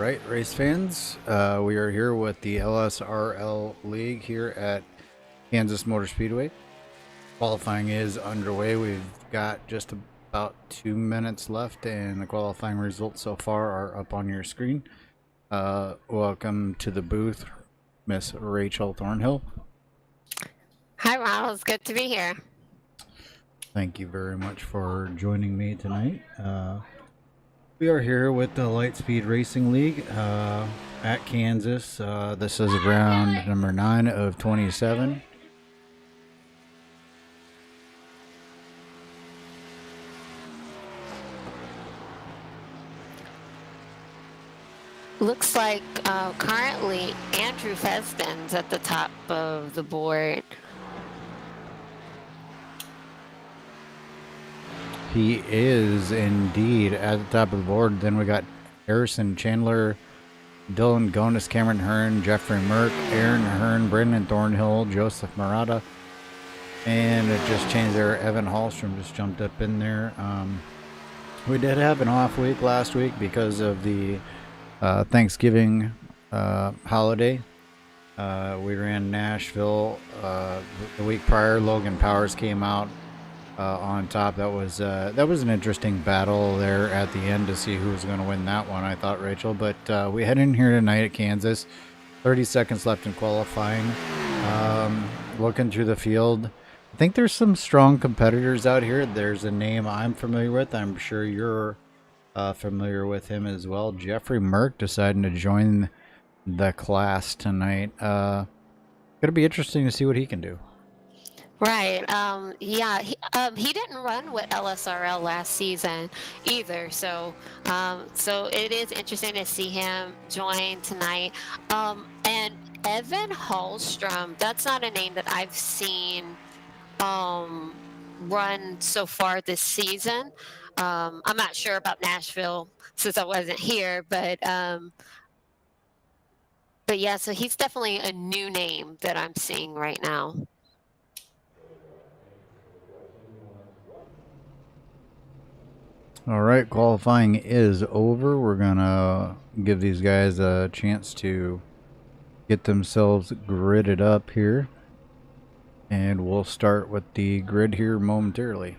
right, race fans. We are here with the LSRL League here at Kansas Motor Speedway. Qualifying is underway. We've got just about 2 minutes left, and the qualifying results so far are up on your screen. Welcome to the booth, Miss Rachel Thornhill. Hi, Ronald. It's good to be here. Thank you very much for joining me tonight. We are here with the Lightspeed Racing League at Kansas. This is round number 9 of 27. Looks like currently Andrew Fesden's at the top of the board. He is indeed at the top of the board. Then we got Harrison Chandler, Dylan Gonis, Cameron Hearn, Jeffrey Merck, Aaron Hearn, Brendan Thornhill, Joseph Murata, and it just changed there. Evan Hallstrom just jumped up in there. We did have an off week last week because of the Thanksgiving holiday. We ran Nashville the week prior. Logan Powers came out on top. That was an interesting battle there at the end to see who was going to win that one, I thought, Rachel. But we head in here tonight at Kansas. 30 seconds left in qualifying. Looking through the field, I think there's some strong competitors out here. There's a name I'm familiar with. I'm sure you're familiar with him as well. Jeffrey Merck deciding to join the class tonight. Gonna be interesting to see what he can do. Right. Yeah. He didn't run with LSRL last season either, so it is interesting to see him join tonight. And Evan Hallstrom, that's not a name that I've seen run so far this season. I'm not sure about Nashville since I wasn't here, but yeah, so he's definitely a new name that I'm seeing right now. All right, qualifying is over. We're gonna give these guys a chance to get themselves gridded up here, and we'll start with the grid here momentarily.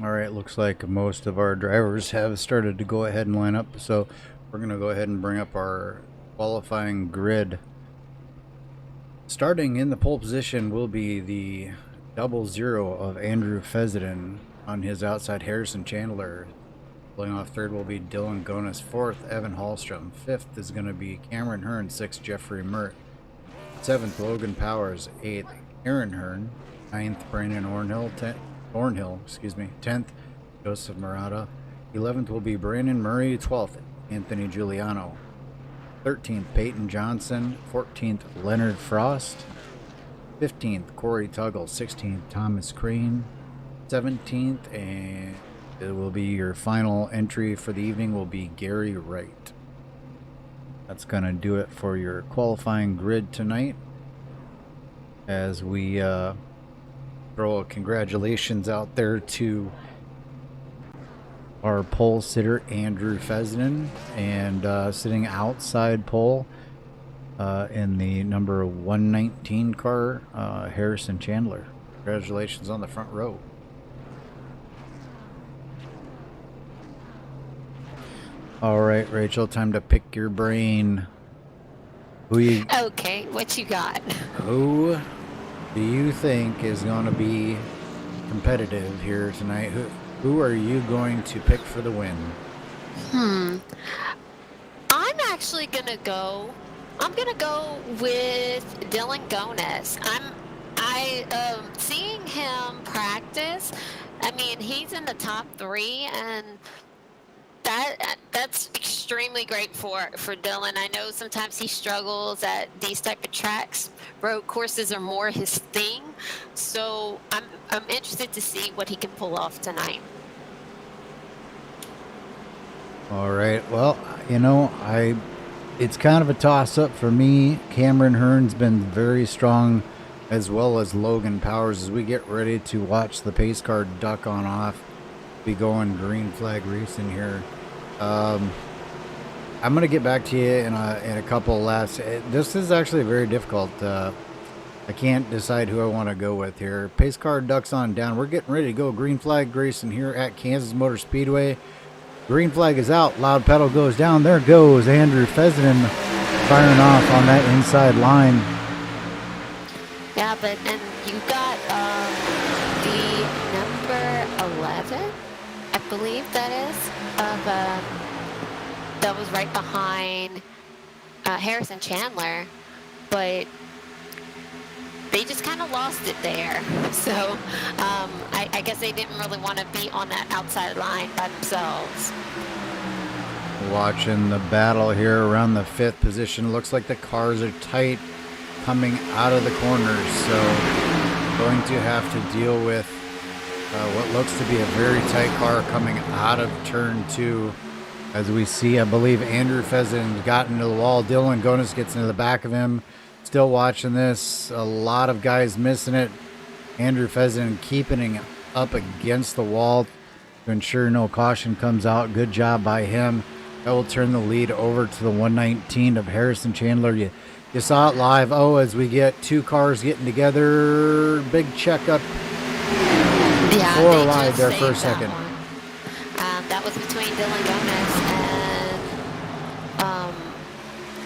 All right, looks like most of our drivers have started to go ahead and line up, so we're going to go ahead and bring up our qualifying grid. Starting in the pole position will be the 00 of Andrew Fezden. On his outside, Harrison Chandler. Pulling off third will be Dylan Gonis. Fourth, Evan Hallstrom. Fifth is going to be Cameron Hearn. Sixth, Jeffrey Mert. Seventh, Logan Powers. Eighth, Aaron Hearn. Ninth, Brandon Thornhill, 10th, Joseph Murata. 11th will be Brandon Murray. 12th, Anthony Giuliano. 13th, Peyton Johnson. 14th, Leonard Frost. 15th, Corey Tuggle. 16th, Thomas Crane. 17th, and it will be your final entry for the evening will be Gary Wright. That's going to do it for your qualifying grid tonight. As we throw a congratulations out there to our pole sitter Andrew Fezden, and sitting outside pole in the number 119 car, Harrison Chandler. Congratulations on the front row. All right, Rachel, time to pick your brain. Okay, what you got? Who do you think is going to be competitive here tonight? Who are you going to pick for the win? I'm actually gonna go. I'm gonna go with Dylan Gonis. Seeing him practice. I mean, he's in the top 3, and that's extremely great for Dylan. I know sometimes he struggles at these type of tracks. Road courses are more his thing, so I'm interested to see what he can pull off tonight. All right. Well, you know, it's kind of a toss up for me. Cameron Hearn's been very strong, as well as Logan Powers, as we get ready to watch the pace car duck on off. Be going green flag racing here. I'm gonna get back to you in a couple of laps. This is actually very difficult. I can't decide who I want to go with here. Pace car ducks on down. We're getting ready to go green flag racing here at Kansas Motor Speedway. Green flag is out. Loud pedal goes down. There goes Andrew Fessenden firing off on that inside line. Yeah, but and you got the number 11, I believe that is, of that was right behind Harrison Chandler, but they just kind of lost it there. So I guess they didn't really want to be on that outside line by themselves. Watching the battle here around the 5th position. Looks like the cars are tight coming out of the corners, so going to have to deal with what looks to be a very tight car coming out of turn 2. As we see, I believe Andrew Fessenden got into the wall. Dylan Gonis gets into the back of him. Still watching this. A lot of guys missing it. Andrew Fessenden keeping up against the wall to ensure no caution comes out. Good job by him. That will turn the lead over to the 119 of Harrison Chandler. You saw it live. Oh, as we get two cars getting together. Big checkup. Yeah, Four wide there for a second. That was between Dylan Gomez and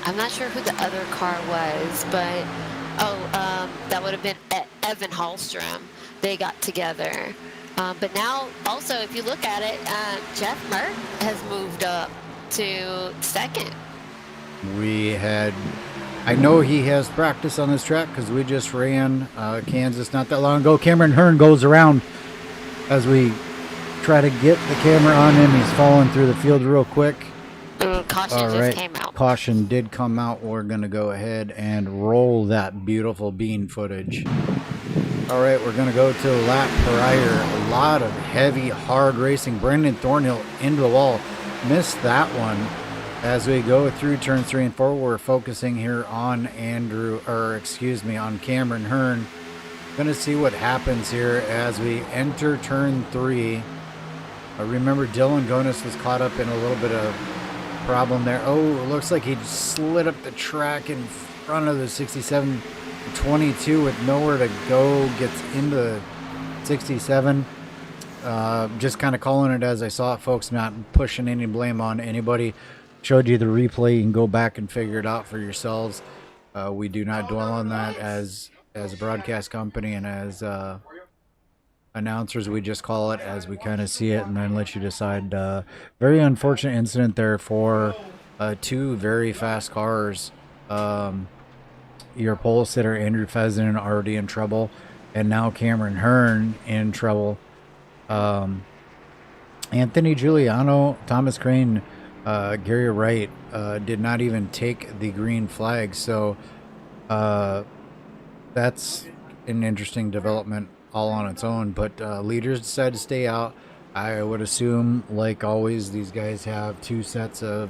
I'm not sure who the other car was, but that would have been Evan Hallstrom. They got together. But now, also, if you look at it, Jeff Merck has moved up to second. I know he has practice on this track because we just ran Kansas not that long ago. Cameron Hearn goes around as we try to get the camera on him. He's falling through the field real quick. Caution just came out. Caution did come out. We're going to go ahead and roll that beautiful bean footage. All right, we're going to go to the lap prior. A lot of heavy, hard racing. Brendan Thornhill into the wall. Missed that one. As we go through turn 3 and 4, we're focusing here on on Cameron Hearn. Going to see what happens here as we enter turn 3. Remember, Dylan Gonis was caught up in a little bit of problem there. Oh, it looks like he slid up the track in front of the 67-22 with nowhere to go. Gets into 67. Just kind of calling it as I saw it, folks. Not pushing any blame on anybody. Showed you the replay. You can go back and figure it out for yourselves. We do not dwell on that as a broadcast company and as announcers. We just call it as we kind of see it and then let you decide. Very unfortunate incident there for two very fast cars. Your pole sitter Andrew Fessenden already in trouble, and now Cameron Hearn in trouble. Anthony Giuliano, Thomas Crane, Gary Wright did not even take the green flag, so that's an interesting development all on its own. But leaders decided to stay out. I would assume, like always, these guys have two sets of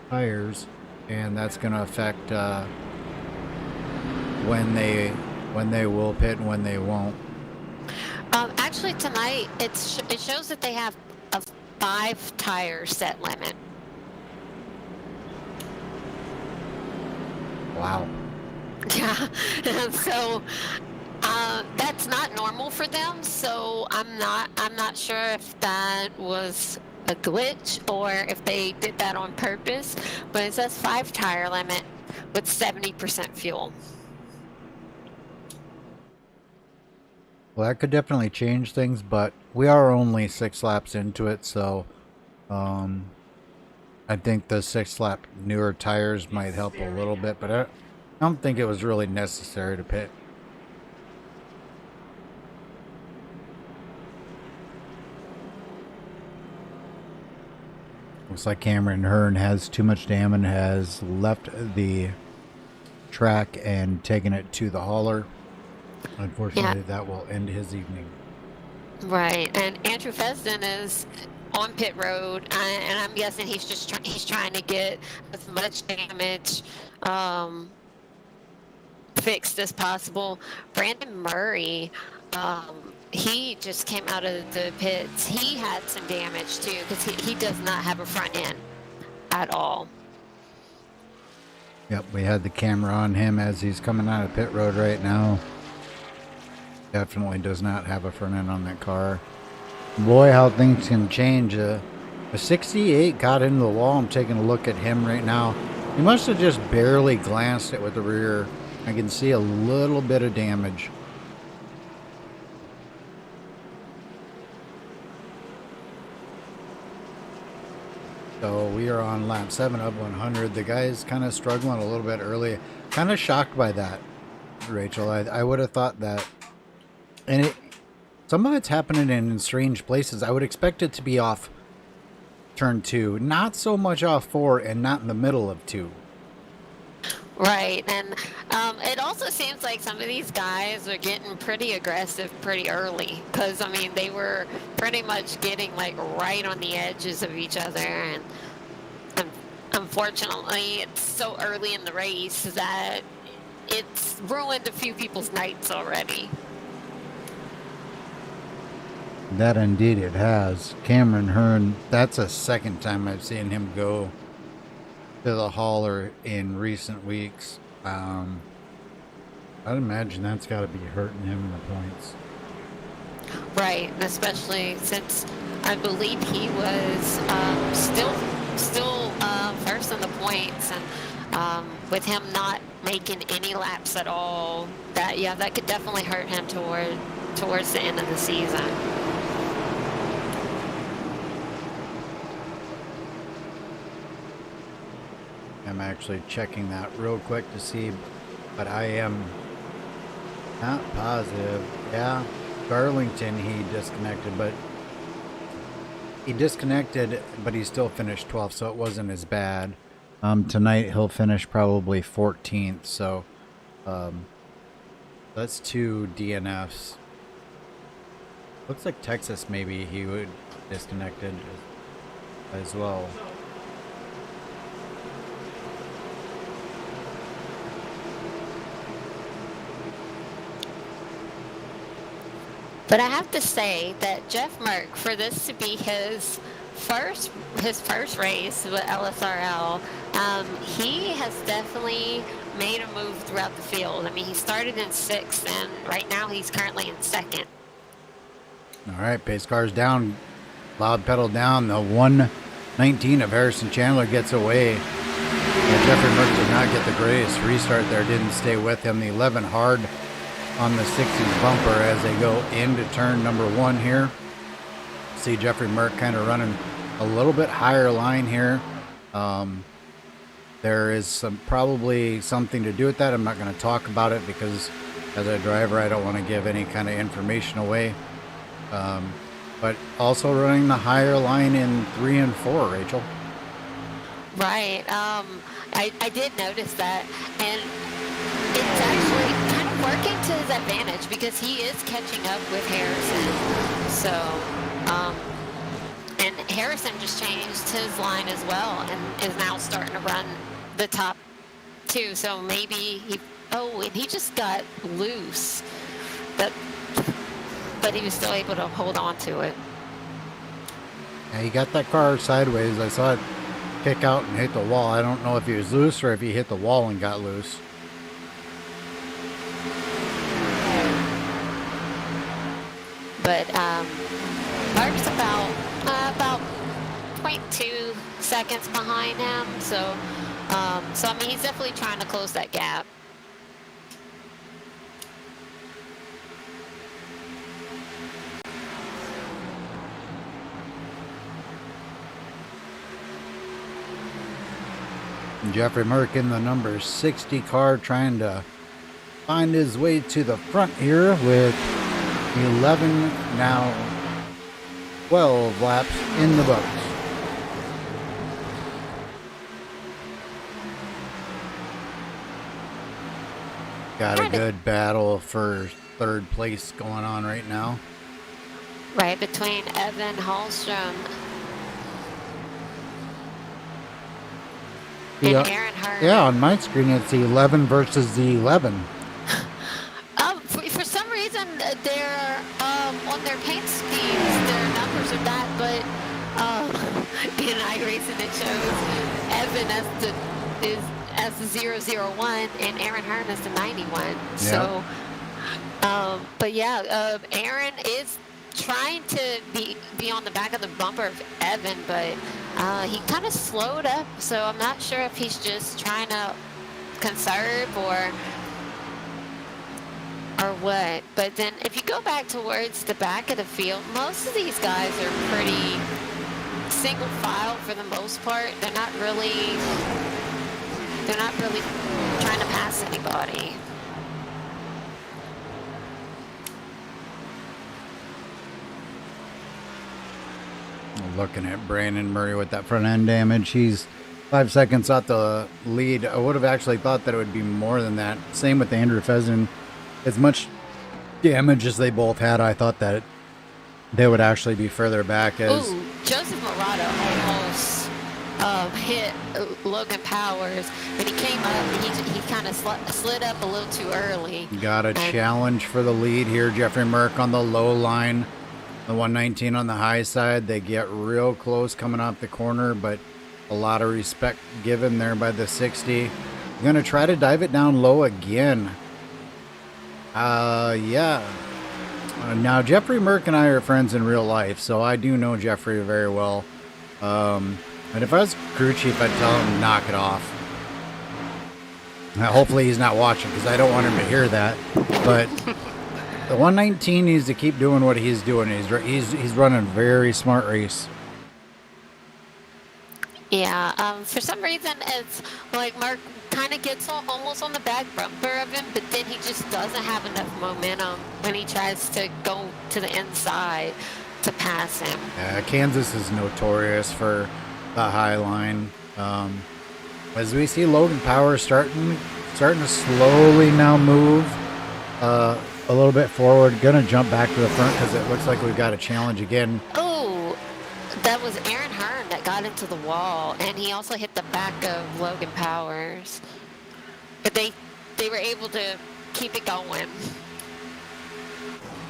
tires, and that's going to affect when they will pit and when they won't. Actually, tonight it shows that they have a 5 tire set limit. Wow. Yeah, so that's not normal for them. So I'm not sure if that was a glitch or if they did that on purpose. But it says 5 tire limit with 70% fuel. Well, that could definitely change things, but we are only 6 laps into it, so I think the 6 lap newer tires might help a little bit, but I don't think it was really necessary to pit. Looks like Cameron Hearn has too much damage, has left the track and taken it to the hauler. Yeah, Unfortunately, that will end his evening. right. And Andrew Fesden is on pit road, and I'm guessing he's just he's trying to get as much damage fixed as possible. Brandon Murray, he just came out of the pits. He had some damage too because he does not have a front end at all. Yep, we had the camera on him as he's coming out of pit road right now. Definitely does not have a front end on that car. Boy, how things can change. A 68 got into the wall. I'm taking a look at him right now. He must have just barely glanced it with the rear. I can see a little bit of damage. So we are on lap 7 of 100. The guy's kind of struggling a little bit early. Kind of shocked by that, Rachel. I would have thought that. And some of it's happening in strange places. I would expect it to be off turn 2. Not so much off 4 and not in the middle of 2. Right, and it also seems like some of these guys are getting pretty aggressive pretty early because, I mean, they were pretty much getting like right on the edges of each other, and unfortunately it's so early in the race that it's ruined a few people's nights already. That indeed it has. Cameron Hearn, that's the second time I've seen him go to the hauler in recent weeks. I'd imagine that's got to be hurting him in the points. Right, especially since I believe he was still first in the points, and with him not making any laps at all, that could definitely hurt him towards the end of the season. I'm actually checking that real quick to see, but I am not positive. Yeah, Darlington, he disconnected, but he still finished 12th, so it wasn't as bad. Tonight he'll finish probably 14th, so that's 2 DNFs. Looks like Texas maybe he would disconnected as well. But I have to say that Jeff Merck, for this to be his first race with LSRL, he has definitely made a move throughout the field. I mean, he started in 6th, and right now he's currently in 2nd. All right, pace car's down, loud pedal down. The 119 of Harrison Chandler gets away. And Jeffrey Merck did not get the greatest restart there, didn't stay with him. The 11 hard on the 60s bumper as they go into turn number 1 here. See Jeffrey Merck kind of running a little bit higher line here. There is probably something to do with that. I'm not going to talk about it because as a driver I don't want to give any kind of information away. But also running the higher line in 3 and 4, Rachel. Right. I did notice that, and it's actually kind of working to his advantage because he is catching up with Harrison. So, and Harrison just changed his line as well and is now starting to run the top 2. So maybe and he just got loose. But he was still able to hold on to it. Yeah, he got that car sideways. I saw it kick out and hit the wall. I don't know if he was loose or if he hit the wall and got loose. But Mark's about 0.2 seconds behind him. So I mean, he's definitely trying to close that gap. Jeffrey Merck in the number 60 car trying to find his way to the front here with 11, now 12 laps in the books. Got a Kinda, good battle for third place going on right now. right between Evan Hallstrom and Yeah, Aaron yeah, Hearn. on my screen it's the 11 versus the 11. For some reason, they're on their paint schemes, their numbers are that, but in iRacing it shows Evan as the 001 and Aaron Hearn as the 91. Yep. So, but yeah, Aaron is trying to be on the back of the bumper of Evan, but he kind of slowed up. So I'm not sure if he's just trying to conserve or what. But then if you go back towards the back of the field, most of these guys are pretty single file for the most part. They're not really trying to pass anybody. Looking at Brandon Murray with that front end damage. He's 5 seconds out the lead. I would have actually thought that it would be more than that. Same with Andrew Fezzen. As much damage as they both had, I thought that they would actually be further back. As Ooh, Joseph Murata almost hit Logan Powers. When he came up, he kind of slid up a little too early. Got a challenge for the lead here. Jeffrey Merck on the low line. The 119 on the high side. They get real close coming off the corner, but a lot of respect given there by the 60. Going to try to dive it down low again. Yeah. Now, Jeffrey Merck and I are friends in real life, so I do know Jeffrey very well. And if I was crew chief, I'd tell him to knock it off. Now, hopefully he's not watching, because I don't want him to hear that. But the 119 needs to keep doing what he's doing. He's running a very smart race. Yeah, for some reason, it's like Mark kind of gets almost on the back bumper of him, but then he just doesn't have enough momentum when he tries to go to the inside to pass him. Kansas is notorious for the high line. As we see Logan Powers starting to slowly now move a little bit forward. Gonna jump back to the front because it looks like we've got a challenge again. Oh, that was Aaron Hearn that got into the wall, and he also hit the back of Logan Powers. But they were able to keep it going.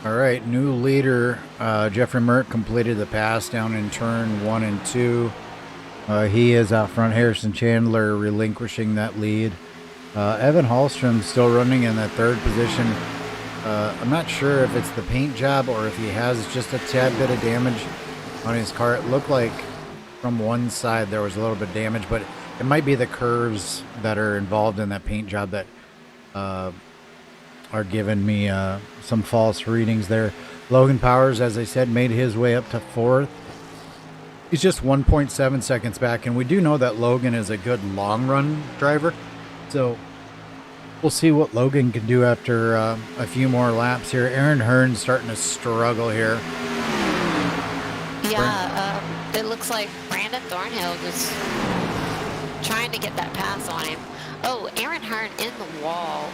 All right, new leader, Jeffrey Merck completed the pass down in turn 1 and 2. He is out front. Harrison Chandler relinquishing that lead. Evan Hallstrom still running in that third position. I'm not sure if it's the paint job or if he has just a tad bit of damage on his car. It looked like from one side there was a little bit of damage, but it might be the curves that are involved in that paint job that are giving me some false readings there. Logan Powers, as I said, made his way up to 4th. He's just 1.7 seconds back, and we do know that Logan is a good long run driver. So we'll see what Logan can do after a few more laps here. Aaron Hearn starting to struggle here. Yeah, it looks like Brandon Thornhill just trying to get that pass on him. Oh, Aaron Hearn in the wall.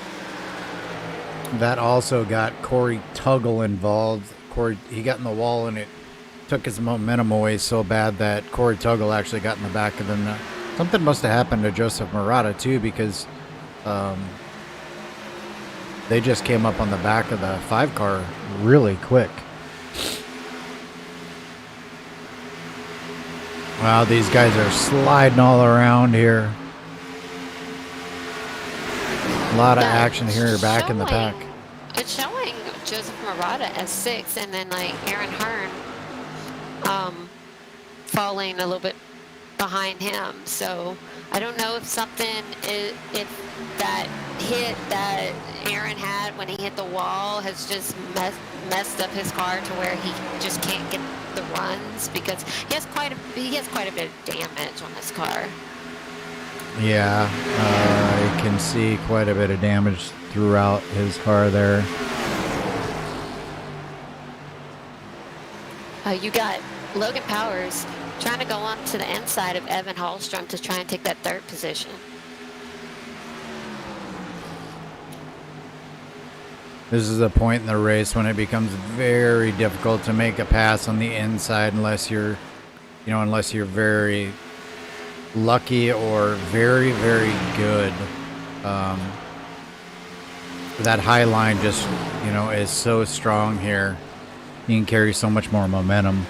That also got Corey Tuggle involved. He got in the wall, and it took his momentum away so bad that Corey Tuggle actually got in the back of him. Something must have happened to Joseph Murata too, because they just came up on the back of the 5 car really quick. Wow, these guys are sliding all around here. A lot of action here back in the pack. It's showing Joseph Murata as 6, and then like Aaron Hearn falling a little bit behind him. So I don't know if if that hit that Aaron had when he hit the wall has just messed up his car to where he just can't get the runs, because he has quite a bit of damage on his car. Yeah, I can see quite a bit of damage throughout his car there. You got Logan Powers trying to go on to the inside of Evan Hallstrom to try and take that 3rd position. This is a point in the race when it becomes very difficult to make a pass on the inside unless you're, unless you're very lucky or very, very good. That high line just, is so strong here. You can carry so much more momentum.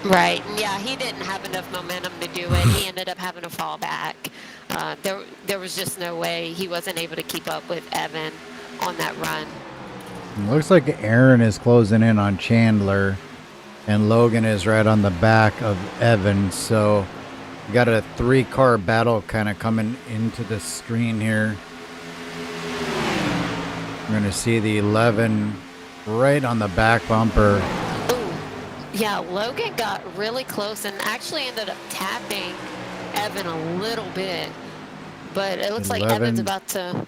Right. Yeah, he didn't have enough momentum to do it. He ended up having to fall back. There was just no way he wasn't able to keep up with Evan on that run. It looks like Aaron is closing in on Chandler, and Logan is right on the back of Evan. So we got a 3-car battle kind of coming into the screen here. We're going to see the 11 right on the back bumper. Ooh. Yeah, Logan got really close and actually ended up tapping Evan a little bit. But it looks like Evan's about to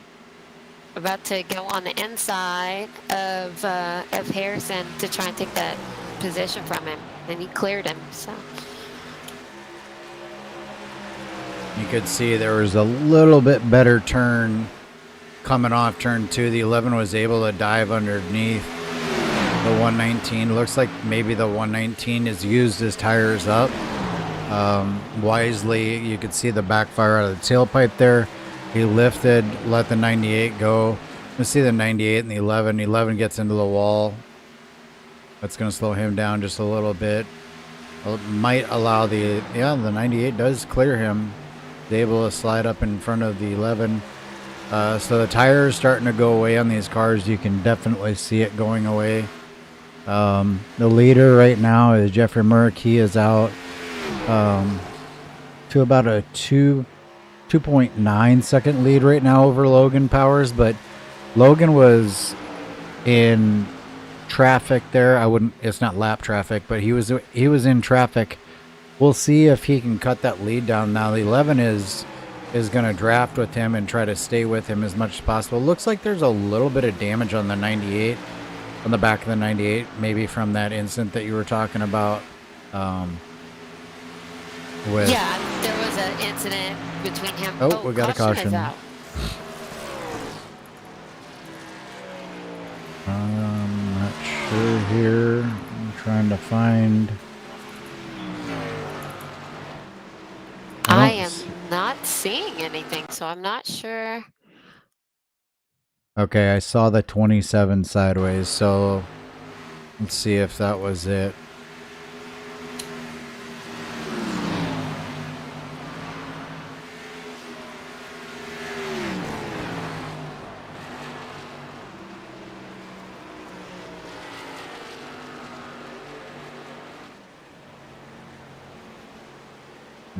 go on the inside of Harrison to try and take that position from him, and he cleared him. So you could see there was a little bit better turn coming off turn 2. The 11 was able to dive underneath the 119. Looks like maybe the 119 has used his tires up wisely. You could see the backfire out of the tailpipe there. He lifted, let the 98 go. You see the 98 and the 11. 11 gets into the wall. That's going to slow him down just a little bit. It might allow the 98 does clear him. He's able to slide up in front of the 11. So the tire is starting to go away on these cars. You can definitely see it going away. The leader right now is Jeffrey Merck. He is out to about a 2.9 second lead right now over Logan Powers, but Logan was in traffic there. It's not lap traffic, but he was in traffic. We'll see if he can cut that lead down. Now the 11 is going to draft with him and try to stay with him as much as possible. Looks like there's a little bit of damage on the 98, on the back of the 98, maybe from that incident that you were talking about. Yeah, there was an incident between him. Oh, we got a caution. I'm not sure here. I'm trying to find. I am not seeing anything, so I'm not sure. Okay, I saw the 27 sideways, so let's see if that was it.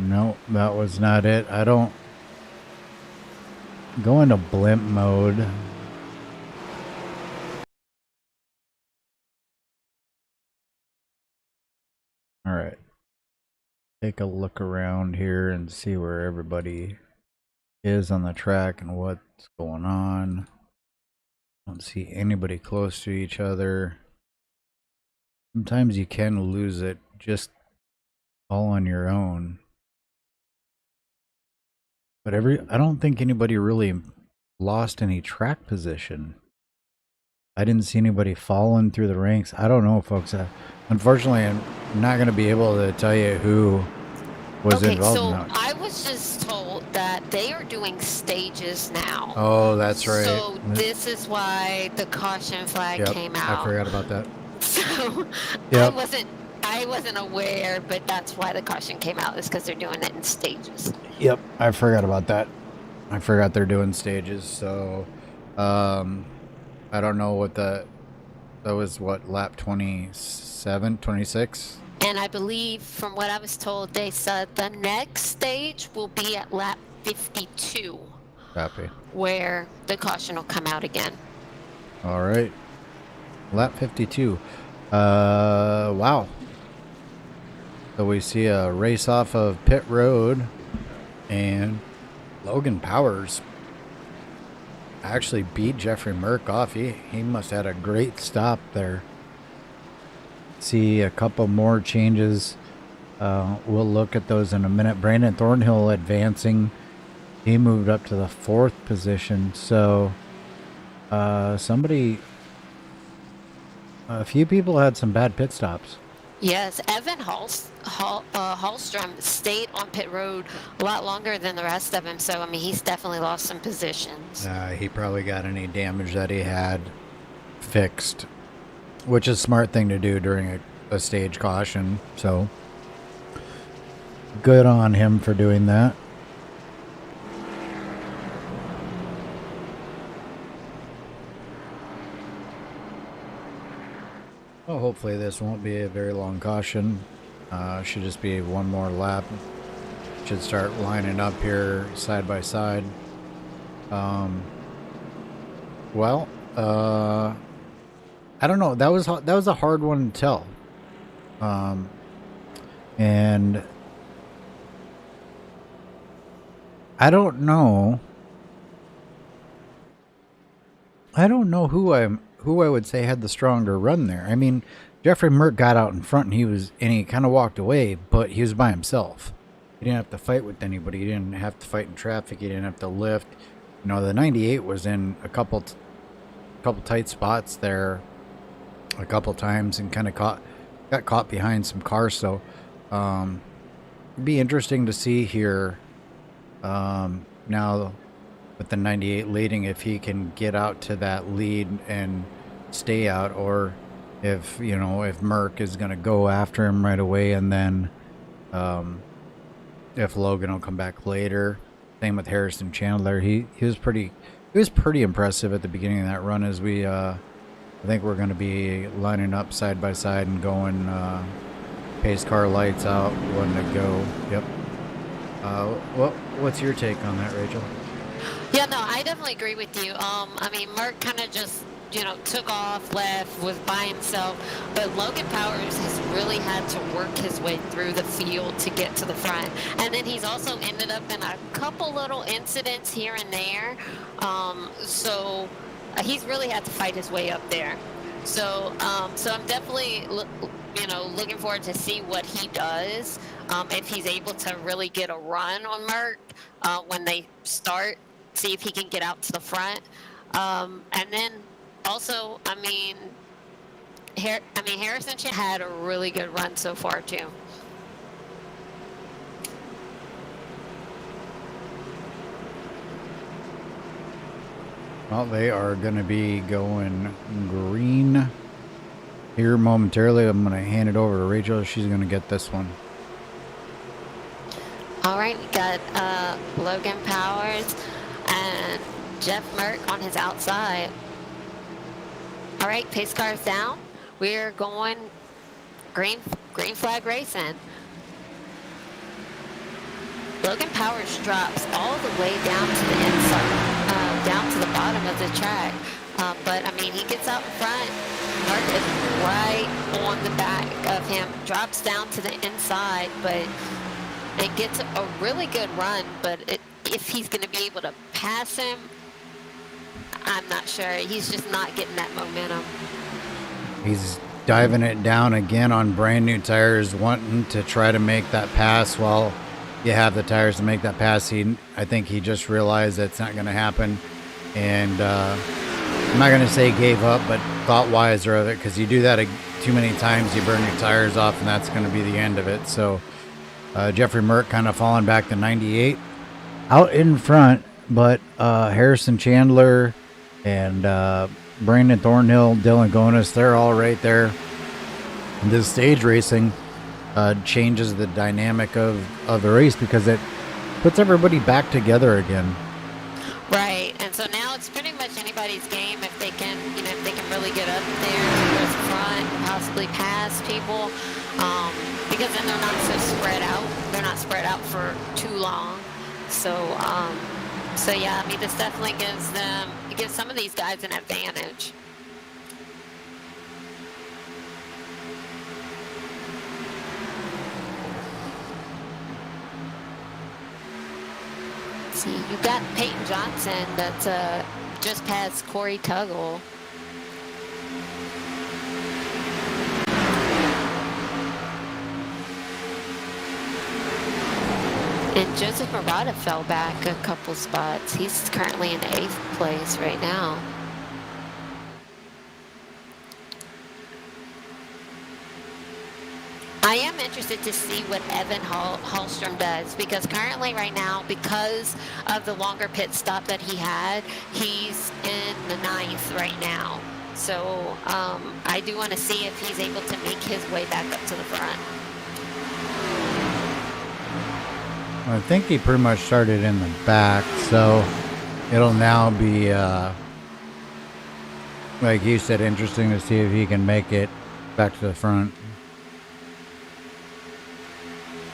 Nope, that was not it. I don't go into blimp mode. All right. Take a look around here and see where everybody is on the track and what's going on. Don't see anybody close to each other. Sometimes you can lose it just all on your own. But I don't think anybody really lost any track position. I didn't see anybody falling through the ranks. I don't know, folks. Unfortunately, I'm not going to be able to tell you who was involved. So I was just told that they are doing stages now. Oh, that's right. So this is why the caution flag came out. I forgot about that. So yep. I wasn't aware, but that's why the caution came out, is because they're doing it in stages. Yep, I forgot about that. I forgot they're doing stages, so I don't know what that was, what, lap 27, 26? And I believe, from what I was told, they said the next stage will be at lap 52. Copy. Where the caution will come out again. All right. Lap 52. Wow. So we see a race off of pit road, and Logan Powers actually beat Jeffrey Merck off. He must have had a great stop there. See a couple more changes. We'll look at those in a minute. Brandon Thornhill advancing. He moved up to the 4th position. So somebody A few people had some bad pit stops. Yes, Hallstrom stayed on pit road a lot longer than the rest of him, so I mean he's definitely lost some positions. He probably got any damage that he had fixed, which is a smart thing to do during a stage caution. So good on him for doing that. Well, hopefully this won't be a very long caution. Should just be one more lap. Should start lining up here side by side. Well, I don't know. That was a hard one to tell. And I don't know. I don't know who I would say had the stronger run there. I mean, Jeffrey Merck got out in front and he kind of walked away, but he was by himself. He didn't have to fight with anybody. He didn't have to fight in traffic. He didn't have to lift. You know, the 98 was in a couple tight spots there a couple times and kind of got caught behind some cars. So it'd be interesting to see here now with the 98 leading, if he can get out to that lead and stay out, or if, you know, if Merck is going to go after him right away, and then if Logan will come back later. Same with Harrison Chandler. He was pretty impressive at the beginning of that run, as we I think we're going to be lining up side by side and going pace car lights out, one to go. Yep. What's your take on that, Rachel? Yeah, no, I definitely agree with you. I mean, Merck kind of just, you know, took off, left, was by himself, but Logan Powers has really had to work his way through the field to get to the front. And then he's also ended up in a couple little incidents here and there. So he's really had to fight his way up there. So, so I'm definitely, you know, looking forward to see what he does, if he's able to really get a run on Merck when they start. See if he can get out to the front, and then also, I mean, Harrison had a really good run so far too. Well, they are going to be going green here momentarily. I'm going to hand it over to Rachel. She's going to get this one. All right, we got Logan Powers and Jeff Merck on his outside. All right, pace cars down. We're going green flag racing. Logan Powers drops all the way down to the inside, down to the bottom of the track. But I mean, he gets out in front. Merck is right on the back of him. Drops down to the inside, but it gets a really good run. But if he's going to be able to pass him, I'm not sure. He's just not getting that momentum. He's diving it down again on brand new tires, wanting to try to make that pass. While you have the tires to make that pass, I think he just realized that it's not going to happen. And I'm not going to say gave up, but thought wiser of it, because you do that too many times, you burn your tires off, and that's going to be the end of it. So Jeffrey Merck kind of falling back to 98 out in front, but Harrison Chandler and Brandon Thornhill, Dylan Gonis, they're all right there. This stage racing changes the dynamic of the race, because it puts everybody back together again. Right, and so now it's pretty much anybody's game if they can, you know, if they can really get up there towards the front, possibly pass people, because then they're not so spread out. They're not spread out for too long. So, so yeah, I mean, this definitely gives some of these guys an advantage. See, you've got Peyton Johnson that's just past Corey Tuggle. And Joseph Murata fell back a couple spots. He's currently in 8th place right now. interested to see what Evan Hallstrom does, because currently right now, because of the longer pit stop that he had, he's in the 9th right now. So I do want to see if he's able to make his way back up to the front. I think he pretty much started in the back, so it'll now be, like you said, interesting to see if he can make it back to the front.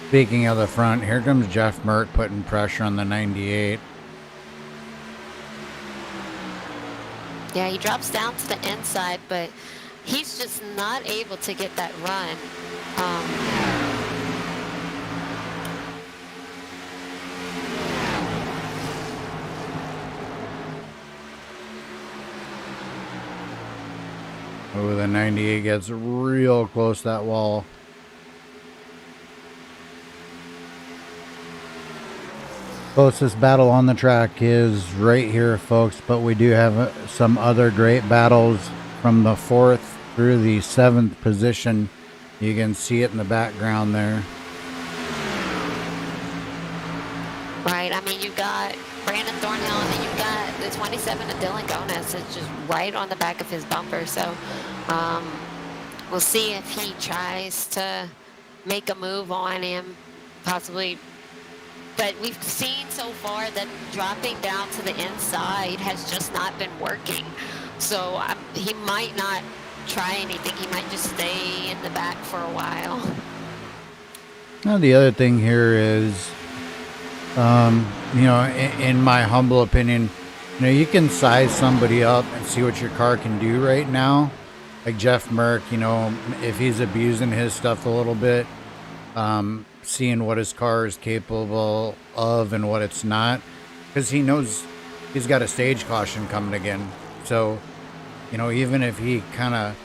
Speaking of the front, here comes Jeff Mert putting pressure on the 98. Yeah, he drops down to the inside, but he's just not able to get that run. Oh, the 98 gets real close to that wall. Closest battle on the track is right here, folks, but we do have some other great battles from the 4th through the 7th position. You can see it in the background there. Right, I mean, you've got Brandon Thornhill, and then you've got the 27 of Dylan Gones. It's just right on the back of his bumper. So we'll see if he tries to make a move on him, possibly. But we've seen so far that dropping down to the inside has just not been working. So he might not try anything. He might just stay in the back for a while. Now, the other thing here is, you know, in my humble opinion, you know, you can size somebody up and see what your car can do right now. Like Jeff Merck, you know, if he's abusing his stuff a little bit, seeing what his car is capable of and what it's not, because he knows he's got a stage caution coming again. So, you know, even if he kind of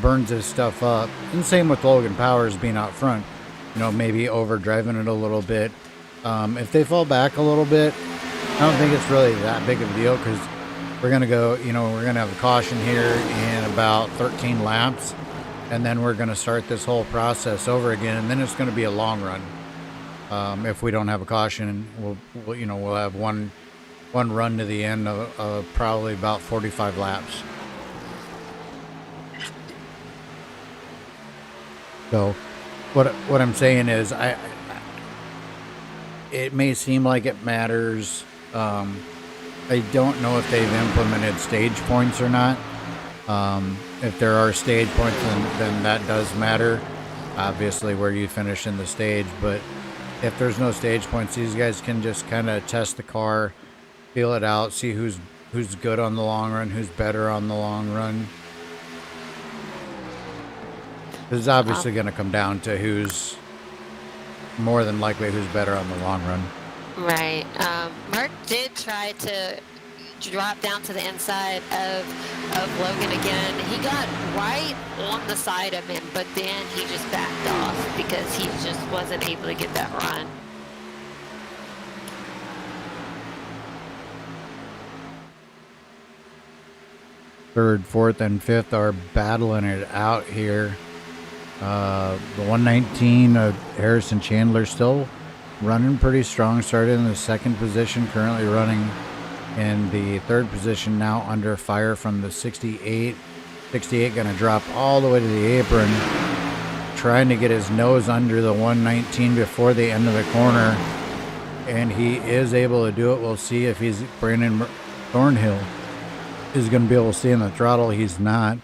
burns his stuff up, and same with Logan Powers being out front, you know, maybe overdriving it a little bit. If they fall back a little bit, I don't think it's really that big of a deal, because we're going to go, you know, we're going to have a caution here in about 13 laps. And then we're going to start this whole process over again, and then it's going to be a long run. If we don't have a caution, we'll you know, we'll have one run to the end of probably about 45 laps. So, what I'm saying is, it may seem like it matters. I don't know if they've implemented stage points or not. If there are stage points, then that does matter, obviously, where you finish in the stage. But if there's no stage points, these guys can just kind of test the car, feel it out, see who's good on the long run, who's better on the long run. It's obviously going to come down to who's more than likely who's better on the long run. Right. Mark did try to drop down to the inside of Logan again. He got right on the side of him, but then he just backed off because he just wasn't able to get that run. Third, fourth, and fifth are battling it out here. The 119 of Harrison Chandler still running pretty strong. Started in the 2nd position, currently running in the 3rd position, now under fire from the 68. 68 going to drop all the way to the apron, trying to get his nose under the 119 before the end of the corner. And he is able to do it. We'll see if he's Brandon Thornhill is going to be able to stay in the throttle. He's not.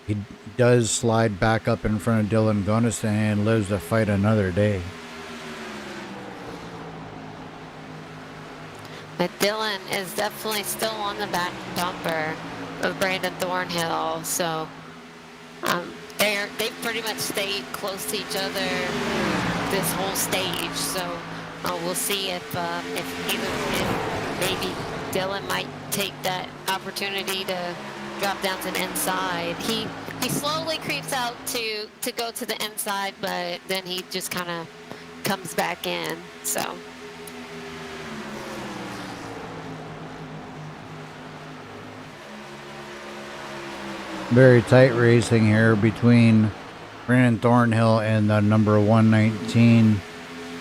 He does slide back up in front of Dylan Gones and lives to fight another day. But Dylan is definitely still on the back bumper of Brandon Thornhill, so they've pretty much stayed close to each other this whole stage. So we'll see if maybe Dylan might take that opportunity to drop down to the inside. He slowly creeps out to go to the inside, but then he just kind of comes back in. So. Very tight racing here between Brandon Thornhill in the number 119,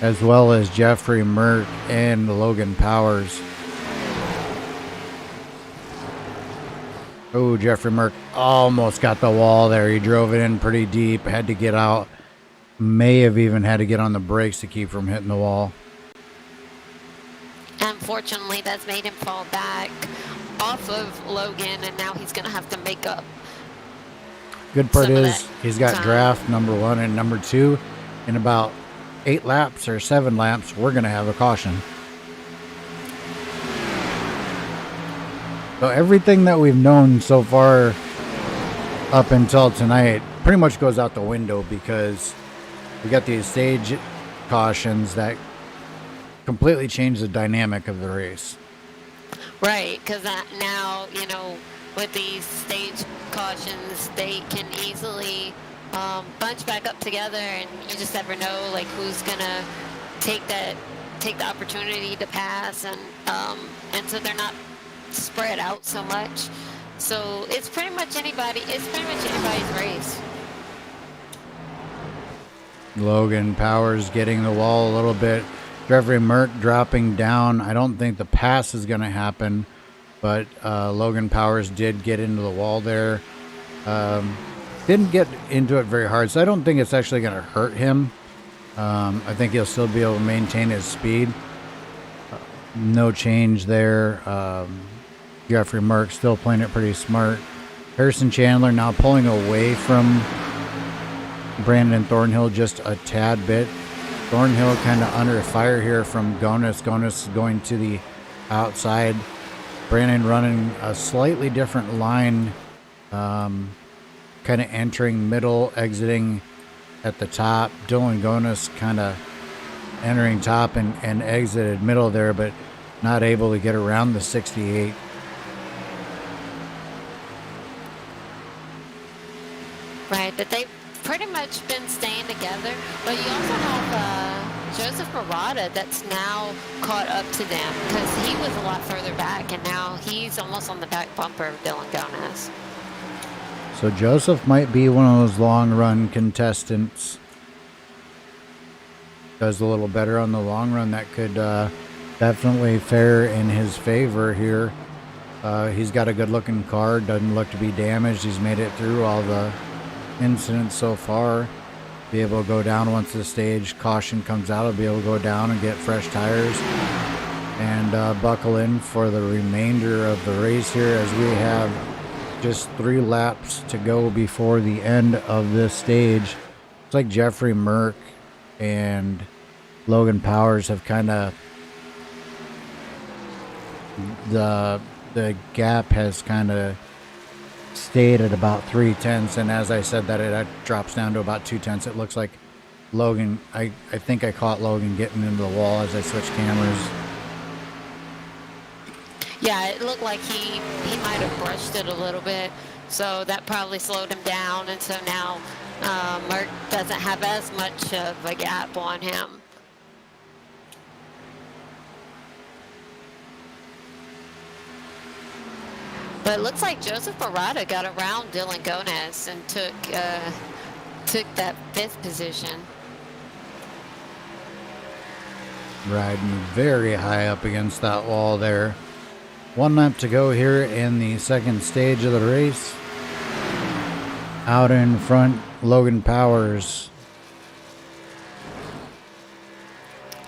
as well as Jeffrey Merck and Logan Powers. Oh, Jeffrey Merck almost got the wall there. He drove it in pretty deep, had to get out. May have even had to get on the brakes to keep from hitting the wall. Unfortunately, that's made him fall back off of Logan, and now he's going to have to make up. Good part is he's got draft number 1 and number 2. In about 8 laps or 7 laps, we're going to have a caution. So everything that we've known so far up until tonight pretty much goes out the window, because we got these stage cautions that completely change the dynamic of the race. Right, because now, you know, with these stage cautions, they can easily bunch back up together, and you just never know, like, who's gonna take the opportunity to pass, and so they're not spread out so much. So it's pretty much anybody's race. Logan Powers getting the wall a little bit. Jeffrey Merck dropping down. I don't think the pass is going to happen, but Logan Powers did get into the wall there. Didn't get into it very hard, so I don't think it's actually going to hurt him. I think he'll still be able to maintain his speed. No change there. Jeffrey Merck still playing it pretty smart. Harrison Chandler now pulling away from Brandon Thornhill just a tad bit. Thornhill kind of under fire here from Gonis. Gonis going to the outside. Brandon running a slightly different line, kind of entering middle, exiting at the top. Dylan Gonis kind of entering top and exited middle there, but not able to get around the 68. Right, but they've pretty much been staying together. But you also have Joseph Murata that's now caught up to them, because he was a lot further back, and now he's almost on the back bumper of Dylan Gonis. So Joseph might be one of those long run contestants. Does a little better on the long run. That could definitely fare in his favor here. He's got a good looking car. Doesn't look to be damaged. He's made it through all the incidents so far. Be able to go down once the stage caution comes out. He'll be able to go down and get fresh tires and buckle in for the remainder of the race here, as we have just 3 laps to go before the end of this stage. It's like Jeffrey Merck and Logan Powers have kind of, the gap has kind of stayed at about 3/10, and as I said that, it drops down to about 2/10. It looks like Logan, I think I caught Logan getting into the wall as I switched cameras. Yeah, it looked like he might have brushed it a little bit, so that probably slowed him down, and so now Merck doesn't have as much of a gap on him. But it looks like Joseph Murata got around Dylan Gonis and took that 5th position. Riding very high up against that wall there. 1 lap to go here in the second stage of the race. Out in front, Logan Powers.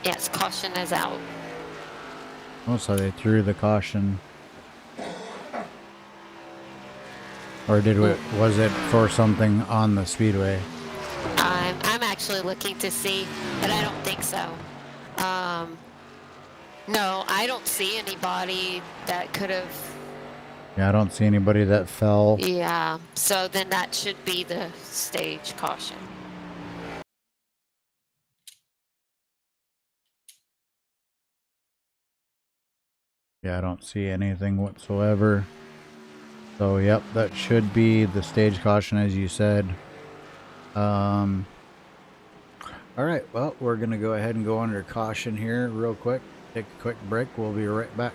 Yes, caution is out. Oh, so they threw the caution. Or was it for something on the speedway? I'm actually looking to see, but I don't think so. No, I don't see anybody that could have. Yeah, I don't see anybody that fell. Yeah, so then that should be the stage caution. Yeah, I don't see anything whatsoever. So, yep, that should be the stage caution, as you said. All right, well, we're going to go ahead and go under caution here real quick. Take a quick break. We'll be right back.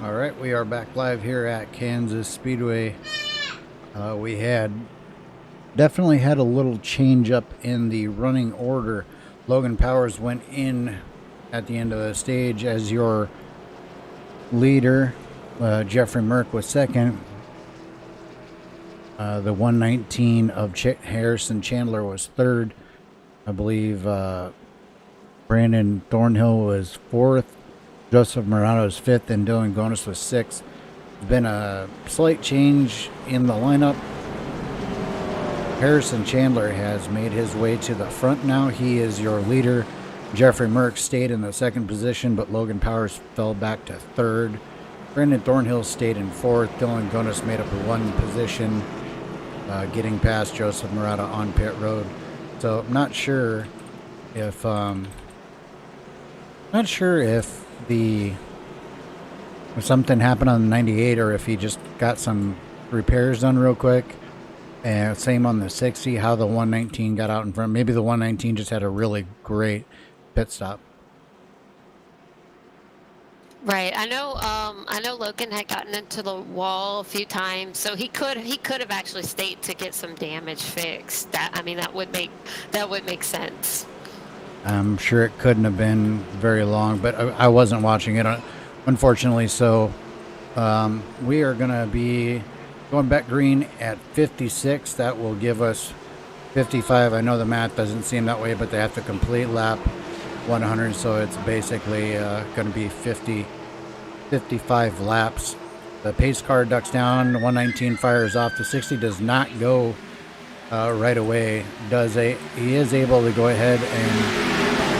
All right, we are back live here at Kansas Speedway. We had definitely had a little change up in the running order. Logan Powers went in at the end of the stage as your leader. Jeffrey Merck was second. The 119 of Harrison Chandler was third. I believe Brandon Thornhill was fourth. Joseph Morano was fifth, and Dylan Gonis was sixth. There's been a slight change in the lineup. Harrison Chandler has made his way to the front now. He is your leader. Jeffrey Merck stayed in the second position, but Logan Powers fell back to third. Brandon Thornhill stayed in fourth. Dylan Gonis made up one position, getting past Joseph Murata on pit road. So I'm not sure if if something happened on the 98 or if he just got some repairs done real quick. And same on the 60, how the 119 got out in front. Maybe the 119 just had a really great pit stop. Right. I know Logan had gotten into the wall a few times, so he could have actually stayed to get some damage fixed. That would make sense. I'm sure it couldn't have been very long, but I wasn't watching it, unfortunately. So we are going to be going back green at 56. That will give us 55. I know the math doesn't seem that way, but they have to complete lap 100, so it's basically going to be 55 laps. The pace car ducks down, 119 fires off. The 60 does not go right away. He is able to go ahead and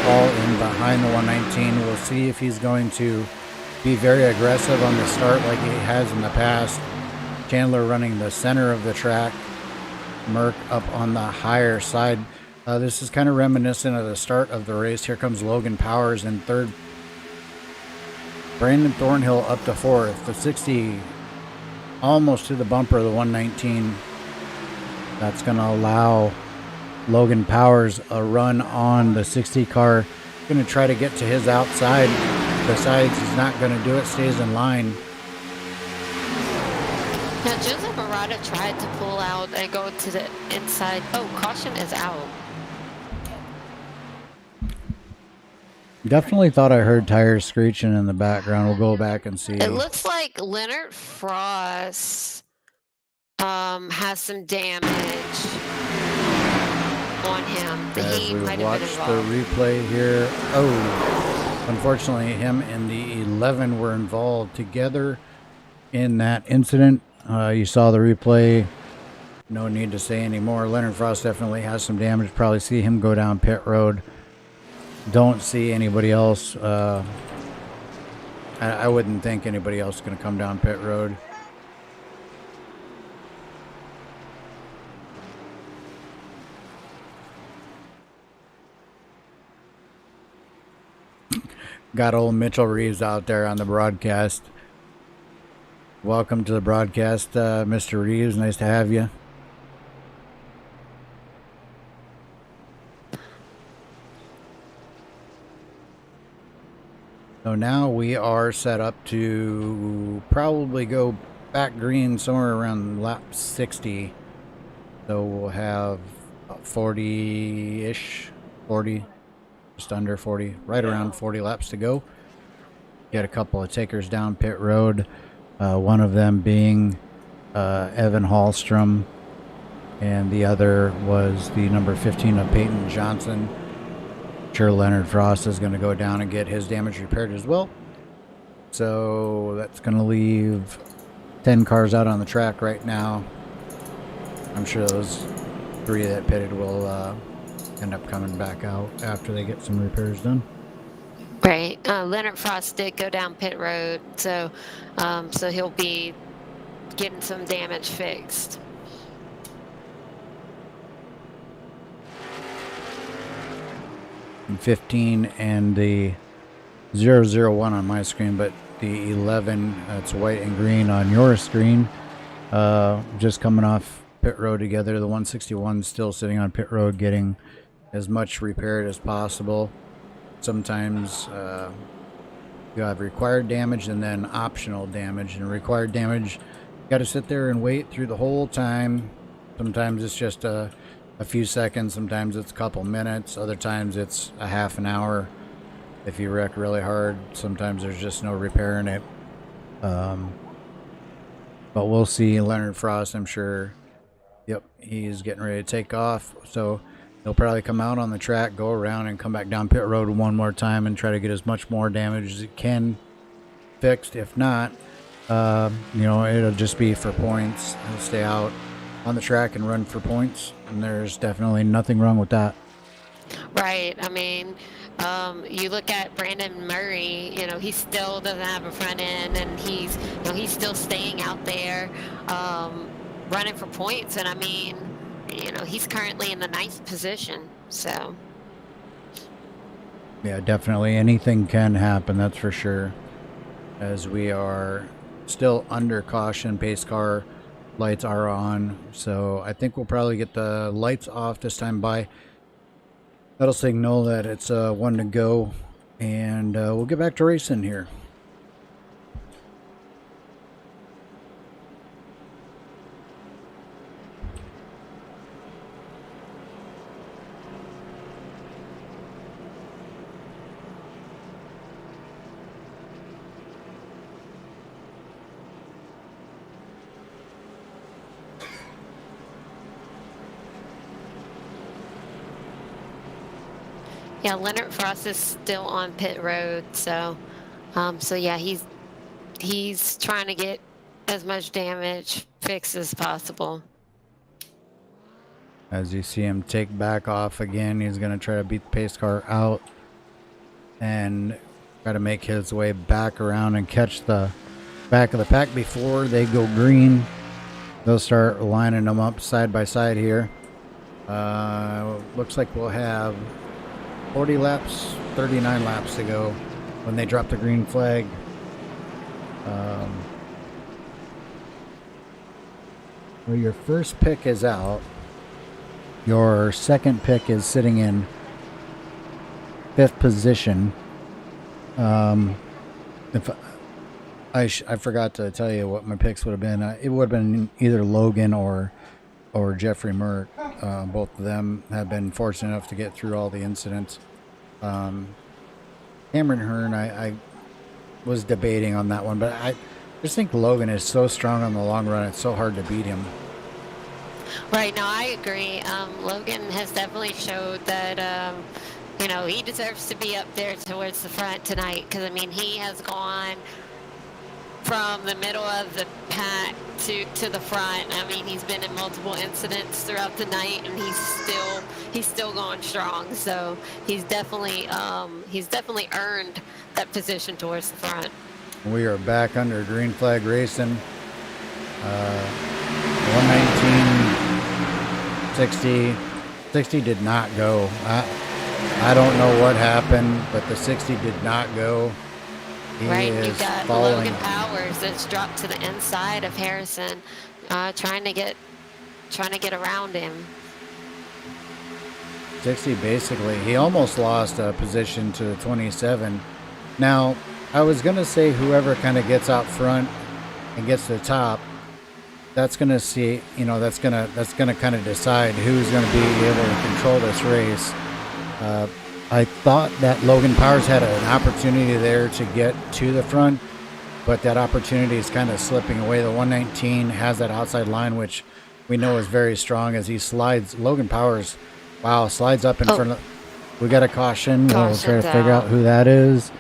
fall in behind the 119. We'll see if he's going to be very aggressive on the start like he has in the past. Chandler running the center of the track, Merck up on the higher side. This is kind of reminiscent of the start of the race. Here comes Logan Powers in third. Brandon Thornhill up to fourth. The 60 almost to the bumper of the 119. That's going to allow Logan Powers a run on the 60 car. Going to try to get to his outside. Besides, he's not going to do it. Stays in line. Now, Joseph Murata tried to pull out and go to the inside. Oh, caution is out. Definitely thought I heard tires screeching in the background. We'll go back and see. It looks like Leonard Frost has some damage on him. As we watch the replay here. Oh, unfortunately, him and the 11 were involved together in that incident. You saw the replay. No need to say any more. Leonard Frost definitely has some damage. Probably see him go down pit road. Don't see anybody else. I wouldn't think anybody else is going to come down pit road. Got old Mitchell Reeves out there on the broadcast. Welcome to the broadcast, Mr. Reeves. Nice to have you. So now we are set up to probably go back green somewhere around lap 60. So we'll have 40-ish, 40, just under 40, right around 40 laps to go. Get a couple of takers down pit road. One of them being Evan Hallstrom, and the other was the number 15 of Peyton Johnson. Sure, Leonard Frost is going to go down and get his damage repaired as well. So that's going to leave 10 cars out on the track right now. I'm sure those 3 that pitted will end up coming back out after they get some repairs done. Right. Leonard Frost did go down pit road, so he'll be getting some damage fixed. And 15 and the 001 on my screen, but the 11, that's white and green on your screen. Just coming off pit road together. The 161 still sitting on pit road, getting as much repaired as possible. Sometimes You have required damage and then optional damage. And required damage, you got to sit there and wait through the whole time. Sometimes it's just a few seconds. Sometimes it's a couple minutes. Other times it's a half an hour. If you wreck really hard, sometimes there's just no repairing it. But we'll see. Leonard Frost, I'm sure. Yep, he's getting ready to take off. So he'll probably come out on the track, go around, and come back down pit road one more time and try to get as much more damage as he can fixed. If not, it'll just be for points. He'll stay out on the track and run for points. And there's definitely nothing wrong with that. Right. I mean, you look at Brandon Murray. He still doesn't have a front end, and he's still staying out there, running for points. And I mean, he's currently in the ninth position. So. Yeah, definitely anything can happen. That's for sure. As we are still under caution, pace car lights are on. So I think we'll probably get the lights off this time by. That'll signal that it's one to go, and we'll get back to racing here. Yeah, Leonard Frost is still on pit road, so yeah, he's trying to get as much damage fixed as possible. As you see him take back off again, he's going to try to beat the pace car out and try to make his way back around and catch the back of the pack before they go green. They'll start lining them up side by side here. Looks like we'll have 40 laps, 39 laps to go when they drop the green flag. Well, your first pick is out. Your second pick is sitting in 5th position. If I forgot to tell you what my picks would have been. It would have been either Logan or Jeffrey Merck. Both of them have been fortunate enough to get through all the incidents. Cameron Hearn, I was debating on that one, but I just think Logan is so strong on the long run. It's so hard to beat him. Right. Now, I agree. Logan has definitely showed that, he deserves to be up there towards the front tonight, because, I mean, he has gone from the middle of the pack to the front. I mean, he's been in multiple incidents throughout the night, and he's still going strong. So he's definitely earned that position towards the front. We are back under green flag racing. 119, 60 did not go. I don't know what happened, but the 60 did not go. Right, you've got Logan Powers that's dropped to the inside of Harrison, trying to get around him. 60 basically, he almost lost a position to the 27. Now, I was gonna say whoever kind of gets out front and gets to the top, that's gonna see, that's gonna kind of decide who's gonna be able to control this race. I thought that Logan Powers had an opportunity there to get to the front, but that opportunity is kind of slipping away. The 119 has that outside line, which we know is very strong as he slides. Logan Powers, wow, slides up in front of. We got a caution. We'll try to figure out who that is.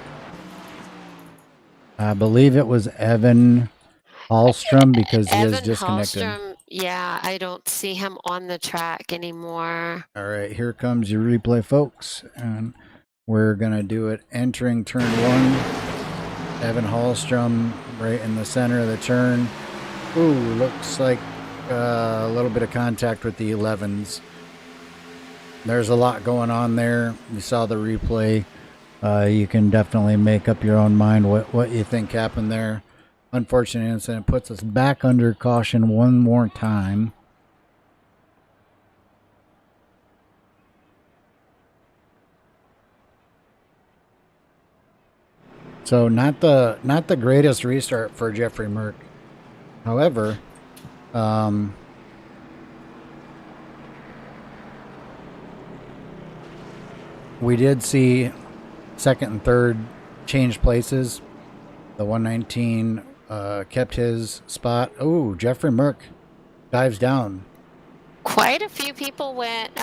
I believe it was Evan Hallstrom, because he is disconnected. Hallstrom, yeah, I don't see him on the track anymore. All right, here comes your replay, folks, and we're gonna do it entering turn 1. Evan Hallstrom right in the center of the turn. Ooh, looks like a little bit of contact with the 11s. There's a lot going on there. You saw the replay. You can definitely make up your own mind what you think happened there. Unfortunate incident. Puts us back under caution one more time. So not the greatest restart for Jeffrey Merck. However, we did see second and third change places. The 119 kept his spot. Oh, Jeffrey Merck dives down. Quite a few people went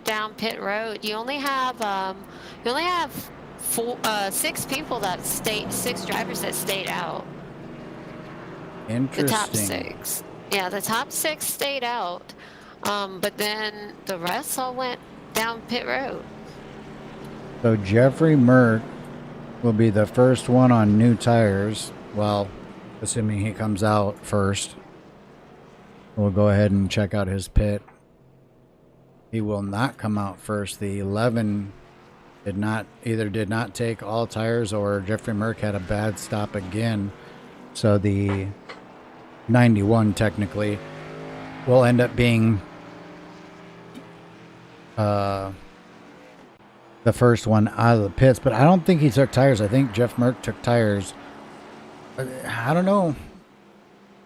down pit road. You only have six people that stayed, six drivers that stayed out. Interesting. The top six. Yeah, the top six stayed out. But then the rest all went down pit road. So Jeffrey Merck will be the first one on new tires. Well, assuming he comes out first. We'll go ahead and check out his pit. He will not come out first. The 11 did not take all tires, or Jeffrey Merck had a bad stop again. So the 91 technically will end up being the first one out of the pits. But I don't think he took tires. I think Jeff Merck took tires. I don't know.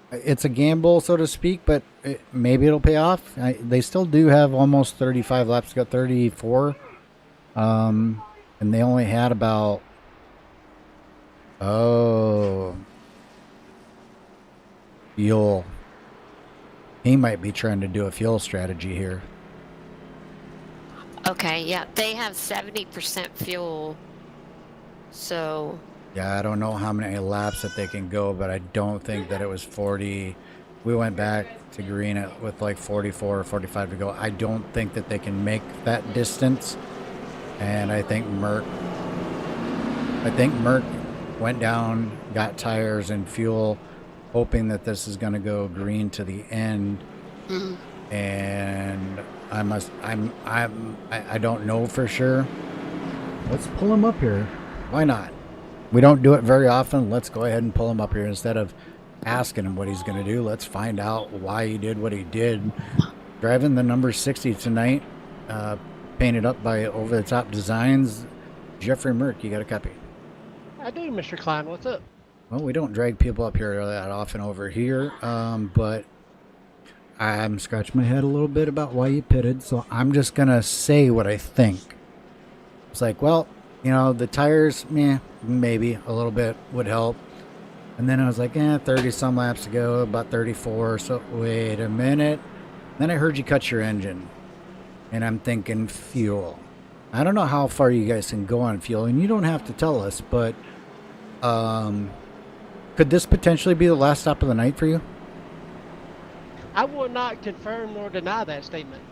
It's a gamble, so to speak, but maybe it'll pay off. They still do have almost 35 laps to go, 34. And they only had about... fuel. He might be trying to do a fuel strategy here. Okay, yeah, they have 70% fuel. So... Yeah, I don't know how many laps that they can go, but I don't think that it was 40. We went back to green with like 44 or 45 to go. I don't think that they can make that distance. And I think Merck went down, got tires and fuel, hoping that this is going to go green to the end. Mm-hmm. And I don't know for sure. Let's pull him up here. Why not? We don't do it very often. Let's go ahead and pull him up here instead of asking him what he's going to do. Let's find out why he did what he did. Driving the number 60 tonight, painted up by Over the Top Designs. Jeffrey Merck, you got a copy? I do, Mr. Klein. What's up? Well, we don't drag people up here that often over here, but I'm scratching my head a little bit about why you pitted, so I'm just going to say what I think. It's like, well, you know, the tires, maybe a little bit would help. And then I was like, 30 some laps to go, about 34. So wait a minute. Then I heard you cut your engine. And I'm thinking fuel. I don't know how far you guys can go on fuel, and you don't have to tell us, but could this potentially be the last stop of the night for you? I will not confirm nor deny that statement.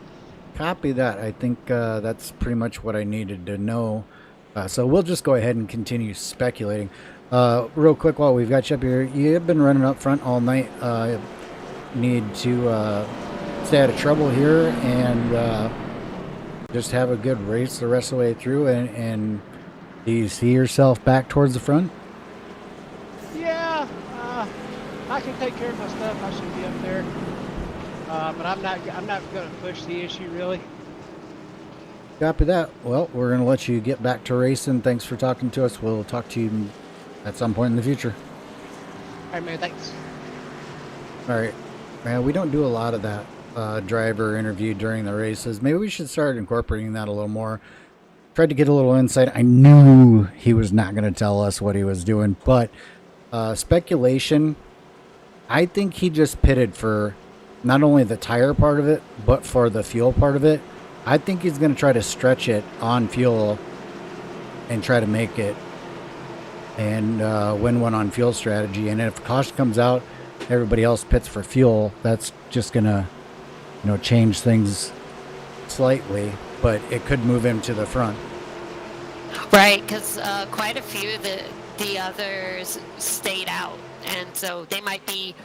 Copy that. I think that's pretty much what I needed to know. So we'll just go ahead and continue speculating. Real quick, while we've got you up here, you've been running up front all night. Need to stay out of trouble here and just have a good race the rest of the way through. And do you see yourself back towards the front? Yeah, I can take care of my stuff. I should be up there. But I'm not going to push the issue really. Copy that. Well, we're going to let you get back to racing. Thanks for talking to us. We'll talk to you at some point in the future. All right, man. Thanks. All right. Man, we don't do a lot of that driver interview during the races. Maybe we should start incorporating that a little more. Tried to get a little insight. I knew he was not going to tell us what he was doing, but speculation, I think he just pitted for not only the tire part of it, but for the fuel part of it. I think he's going to try to stretch it on fuel and try to make it and win one on fuel strategy. And if caution comes out, everybody else pits for fuel. That's just going to, change things slightly, but it could move him to the front. Right, because quite a few of the others stayed out, and so they might be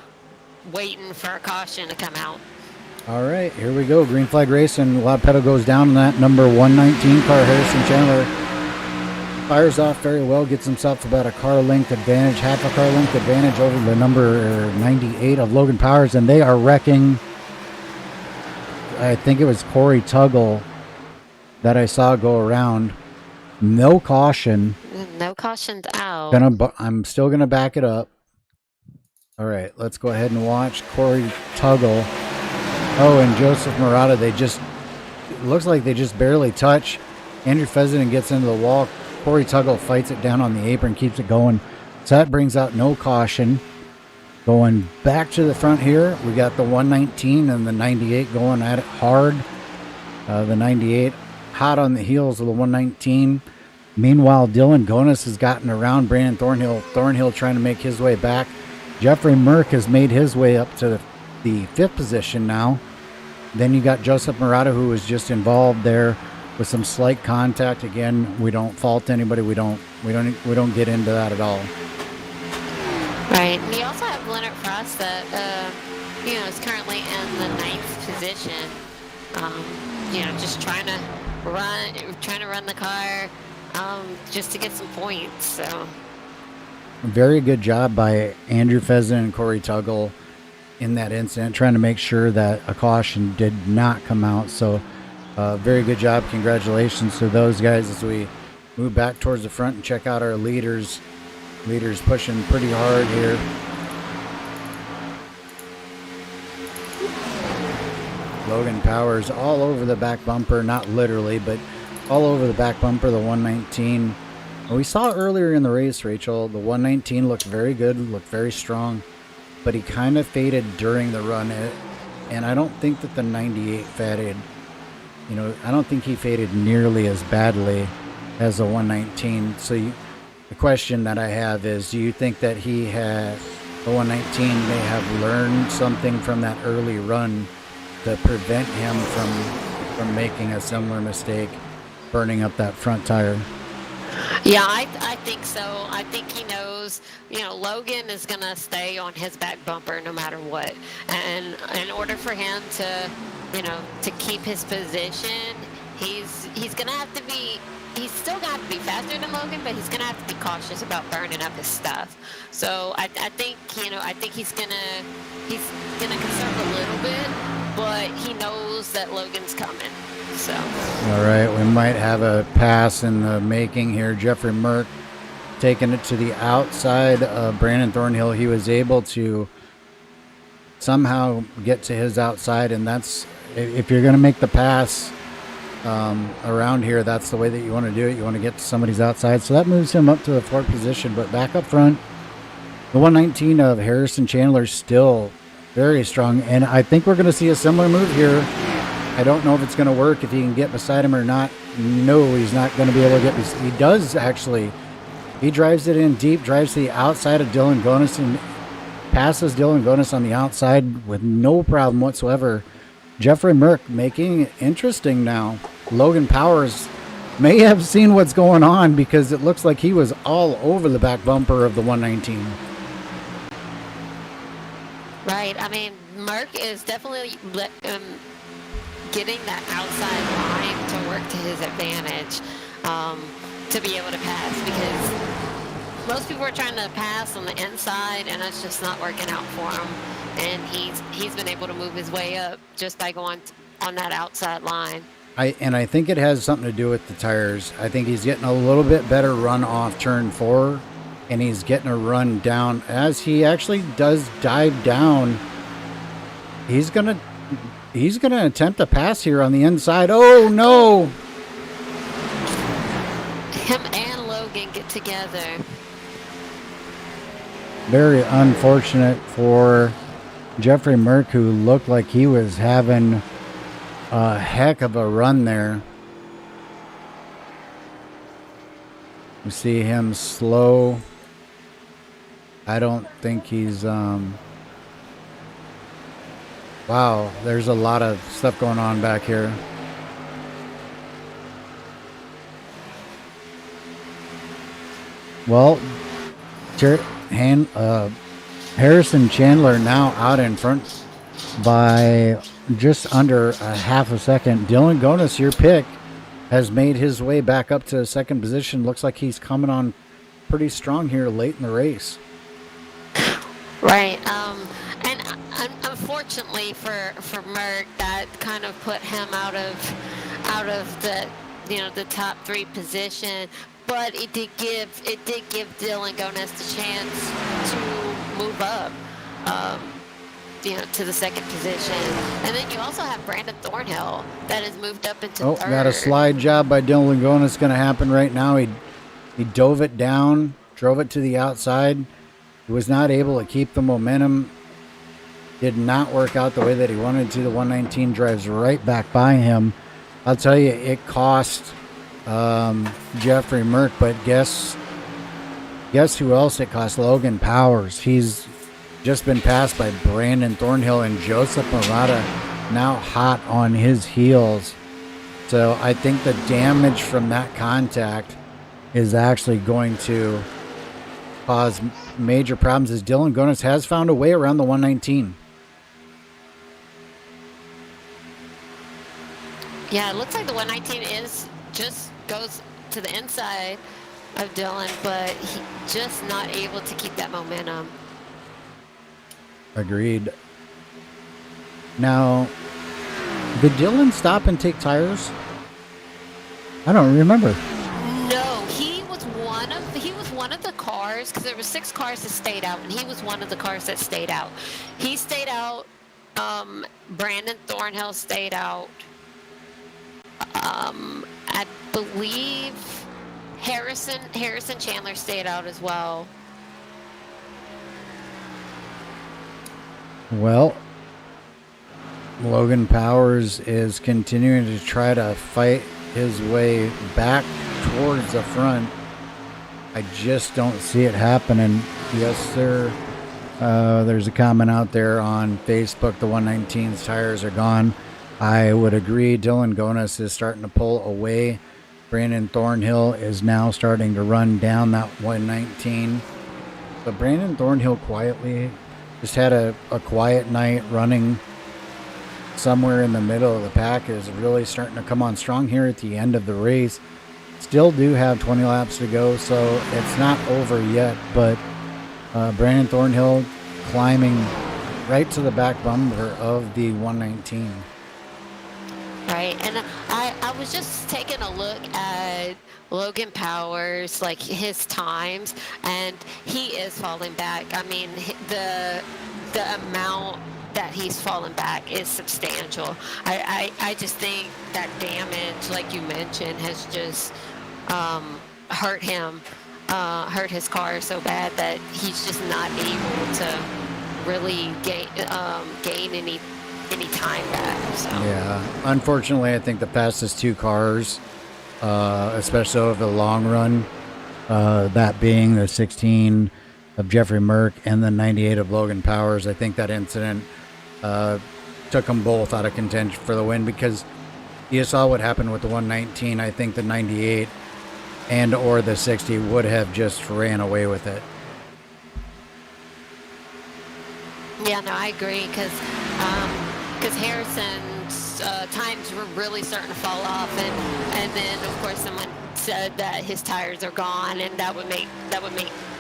waiting for a caution to come out. All right, here we go. Green flag race, and loud pedal goes down on that number 119 car. Harrison Chandler fires off very well, gets himself about a car length advantage, half a car length advantage over the number 98 of Logan Powers, and they are wrecking. I think it was Corey Tuggle that I saw go around. No caution. No cautions out. I'm still gonna back it up. All right, let's go ahead and watch Corey Tuggle. Oh, and Joseph Murata. It looks like they just barely touch. Andrew Fessenden gets into the wall. Corey Tuggle fights it down on the apron, keeps it going. So that brings out no caution. Going back to the front here, we got the 119 and the 98 going at it hard. The 98 hot on the heels of the 119. Meanwhile, Dylan Gonis has gotten around Brandon Thornhill. Thornhill trying to make his way back. Jeffrey Merck has made his way up to the 5th position now. Then you got Joseph Murata, who was just involved there with some slight contact. Again, we don't fault anybody. We don't get into that at all. Right. And you also have Leonard Frost that is currently in the 9th position. Just trying to run the car, just to get some points. So. Very good job by Andrew Fessenden and Corey Tuggle in that incident, trying to make sure that a caution did not come out. So very good job. Congratulations to those guys as we move back towards the front and check out our leaders. Leaders pushing pretty hard here. Logan Powers all over the back bumper, not literally, but all over the back bumper, the 119. We saw earlier in the race, Rachel, the 119 looked very good, looked very strong, but he kind of faded during the run. And I don't think that the 98 faded, I don't think he faded nearly as badly as the 119. So the question that I have is, do you think that the 119 may have learned something from that early run to prevent him from making a similar mistake, burning up that front tire? Yeah, I think so. I think he knows, Logan is going to stay on his back bumper no matter what. And in order for him to, to keep his position, he's going to have to be, he's still got to be faster than Logan, but he's going to have to be cautious about burning up his stuff. So I think, I think he's going to conserve a little bit, but he knows that Logan's coming. So. All right, we might have a pass in the making here. Jeffrey Merck taking it to the outside of Brandon Thornhill. He was able to somehow get to his outside, and that's, if you're going to make the pass around here, that's the way that you want to do it. You want to get to somebody's outside. So that moves him up to the 4th position, but back up front, the 119 of Harrison Chandler still very strong, and I think we're going to see a similar move here. I don't know if it's going to work, if he can get beside him or not. No, he's not going to be able to get beside. He does actually. He drives it in deep, drives to the outside of Dylan Gonis and passes Dylan Gonis on the outside with no problem whatsoever. Jeffrey Merck making it interesting now. Logan Powers may have seen what's going on because it looks like he was all over the back bumper of the 119. Right. I mean, Merck is definitely getting that outside line to work to his advantage, to be able to pass, because most people are trying to pass on the inside and that's just not working out for him, and he's been able to move his way up just by going on that outside line. I think it has something to do with the tires. I think he's getting a little bit better run off turn 4, and he's getting a run down as he actually does dive down. He's gonna attempt a pass here on the inside. Oh, no. Him and Logan get together. Very unfortunate for Jeffrey Merck, who looked like he was having a heck of a run there. You see him slow. I don't think he's... Wow, there's a lot of stuff going on back here. Well, Harrison Chandler now out in front by just under a half a second. Dylan Gonis, your pick, has made his way back up to 2nd position. Looks like he's coming on pretty strong here late in the race. Right. And unfortunately for Merck, that kind of put him out of the the top 3 position. but it did give Dylan Gonez the chance to move up. To the second position. And then you also have Brandon Thornhill that has moved up into Oh, third. got a slide job by Dylan Gonis going to happen right now. He dove it down, drove it to the outside. He was not able to keep the momentum. Did not work out the way that he wanted to. The 119 drives right back by him. I'll tell you, it cost Jeffrey Merck, but guess who else it cost? Logan Powers. He's just been passed by Brandon Thornhill, and Joseph Murata now hot on his heels. So I think the damage from that contact is actually going to cause major problems, as Dylan Gonis has found a way around the 119. Yeah, it looks like the 119 just goes to the inside of Dylan, but he just not able to keep that momentum. Agreed. Now, did Dylan stop and take tires? I don't remember. No, he was one of the cars, because there were 6 cars that stayed out, and he was one of the cars that stayed out. He stayed out. Brandon Thornhill stayed out. I believe Harrison Chandler stayed out as well. Well, Logan Powers is continuing to try to fight his way back towards the front. I just don't see it happening. Yes, sir. There's a comment out there on Facebook, the 119's tires are gone. I would agree. Dylan Gonis is starting to pull away. Brandon Thornhill is now starting to run down that 119. But Brandon Thornhill quietly just had a quiet night, running somewhere in the middle of the pack. Is really starting to come on strong here at the end of the race. Still do have 20 laps to go, so it's not over yet. But Brandon Thornhill climbing right to the back bumper of the 119. Right, and I was just taking a look at Logan Powers, like his times, and he is falling back. I mean, the amount that he's fallen back is substantial. I just think that damage, like you mentioned, has just hurt him, hurt his car so bad that he's just not able to really gain any time back. So. Yeah, unfortunately, I think the fastest 2 cars, especially over the long run, that being the 16 of Jeffrey Merck and the 98 of Logan Powers, I think that incident took them both out of contention for the win, because you saw what happened with the 119. I think the 98 and or the 60 would have just ran away with it. Yeah, no, I agree, because Harrison's times were really starting to fall off, and then of course someone said that his tires are gone, and that would make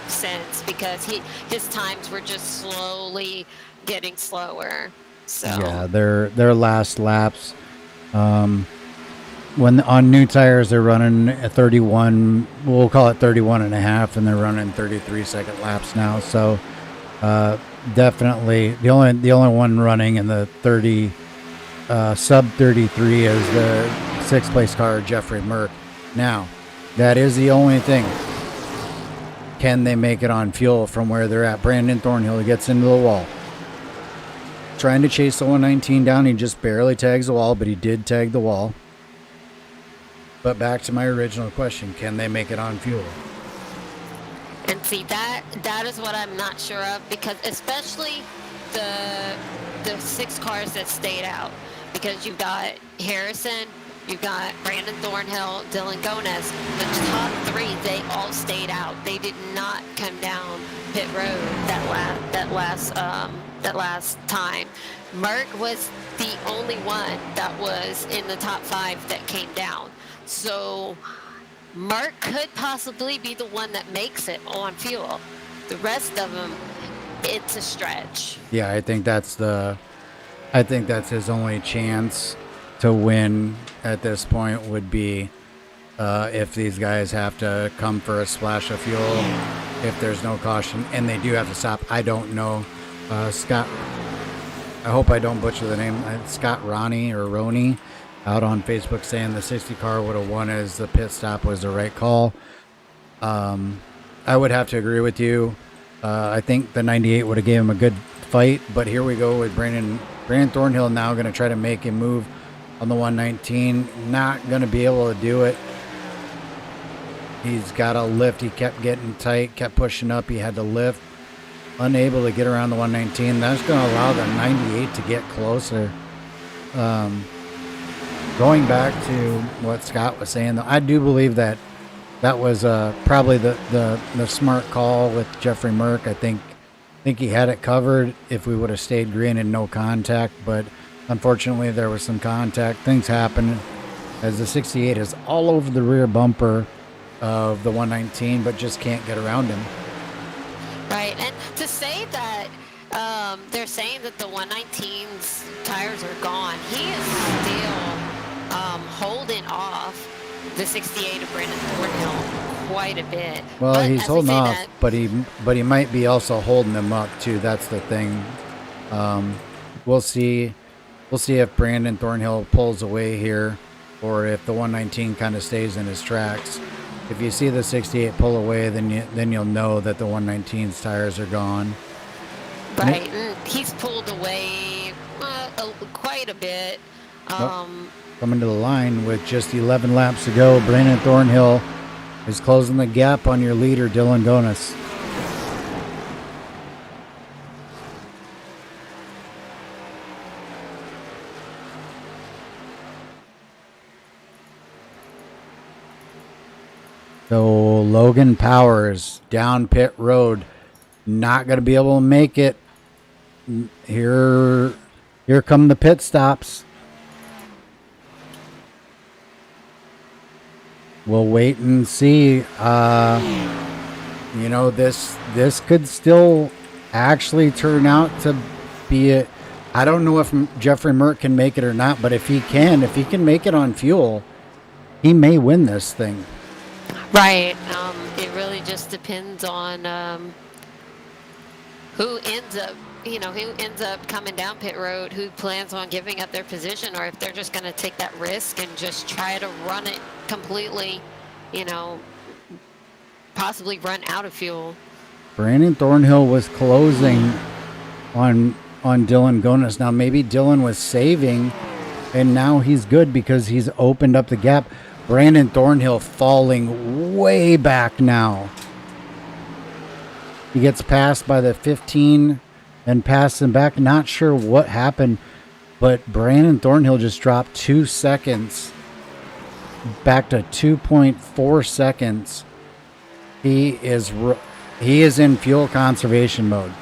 sense, because his times were just slowly getting slower. So yeah, their last laps, when on new tires they're running a 31, we'll call it 31 and a half, and they're running 33-second laps now. So definitely the only one running in the 30 sub 33 is the 6th place car, Jeffrey Merck. Now, that is the only thing. Can they make it on fuel from where they're at? Brandon Thornhill gets into the wall, trying to chase the 119 down. He just barely tags the wall, but he did tag the wall. But back to my original question, can they make it on fuel? And see, that is what I'm not sure of, because especially the 6 cars that stayed out, because you've got Harrison, you've got Brandon Thornhill, Dylan Gonez. The top 3, they all stayed out. They did not come down pit road that last time. Merck was the only one that was in the top 5 that came down. So Merck could possibly be the one that makes it on fuel. The rest of them, it's a stretch. Yeah, I think that's his only chance to win at this point, would be if these guys have to come for a splash of fuel, if there's no caution, and they do have to stop. I don't know. Scott, I hope I don't butcher the name. Scott Ronnie or Roney out on Facebook saying the 60 car would have won as the pit stop was the right call. I would have to agree with you. I think the 98 would have gave him a good fight, but here we go with Brandon Thornhill now going to try to make a move on the 119. Not going to be able to do it. He's got a lift. He kept getting tight, kept pushing up. He had to lift. Unable to get around the 119. That's going to allow the 98 to get closer. Going back to what Scott was saying, though, I do believe that was probably the smart call with Jeffrey Merck. I think he had it covered if we would have stayed green and no contact, but unfortunately there was some contact. Things happen as the 68 is all over the rear bumper of the 119, but just can't get around him. Right, and to say that they're saying that the 119's tires are gone, he is still holding off the 68 of Brandon Thornhill quite a bit. Well, but he's holding off, but he might be also holding them up too. That's the thing. We'll see if Brandon Thornhill pulls away here, or if the 119 kind of stays in his tracks. If you see the 68 pull away, then you'll know that the 119's tires are gone. Right, and he's pulled away quite a bit. Coming to the line with just 11 laps to go, Brandon Thornhill is closing the gap on your leader, Dylan Gonis. So Logan Powers down pit road, not going to be able to make it. Here come the pit stops. We'll wait and see. This could still actually turn out to be it. I don't know if Jeffrey Merck can make it or not, but if he can make it on fuel, he may win this thing. Right. It really just depends on who ends up coming down pit road, who plans on giving up their position, or if they're just going to take that risk and just try to run it completely, possibly run out of fuel. Brandon Thornhill was closing on Dylan Gonis. Now maybe Dylan was saving, and now he's good because he's opened up the gap. Brandon Thornhill falling way back now. He gets passed by the 15 and passes him back. Not sure what happened, but Brandon Thornhill just dropped 2 seconds back to 2.4 seconds. He is in fuel conservation mode.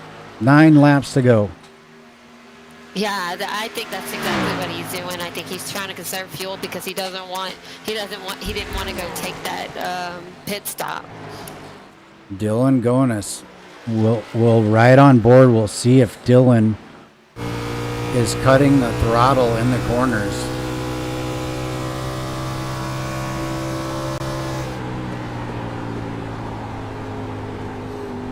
9 laps to go. Yeah, I think that's exactly what he's doing. I think he's trying to conserve fuel because he didn't want to go take that pit stop. Dylan Gonis will ride on board. We'll see if Dylan is cutting the throttle in the corners.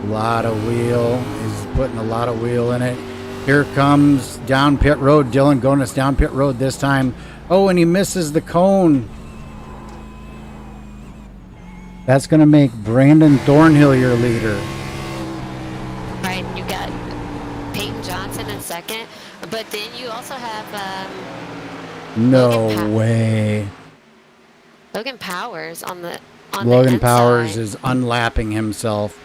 A lot of wheel. He's putting a lot of wheel in it. Here comes down pit road. Dylan Gonis down pit road this time. Oh, and he misses the cone. That's going to make Brandon Thornhill your leader. Right, you got Peyton Johnson in second, but then you also have no way. Logan Powers on the Logan Powers is unlapping himself.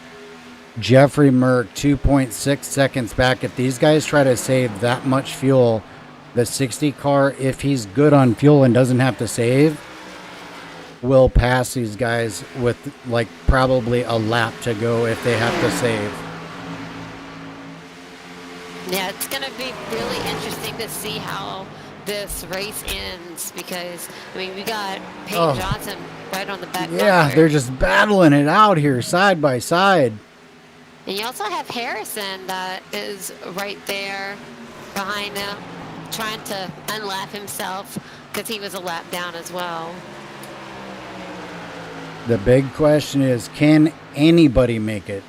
Jeffrey Merck 2.6 seconds back. If these guys try to save that much fuel, the 60 car, if he's good on fuel and doesn't have to save, will pass these guys with like probably a lap to go if they have to save. Yeah, it's going to be really interesting to see how this race ends because, we got Peyton Johnson right on the back. Yeah, bumper. they're just battling it out here side by side. And you also have Harrison that is right there behind him, trying to unlap himself because he was a lap down as well. The big question is, can anybody make it?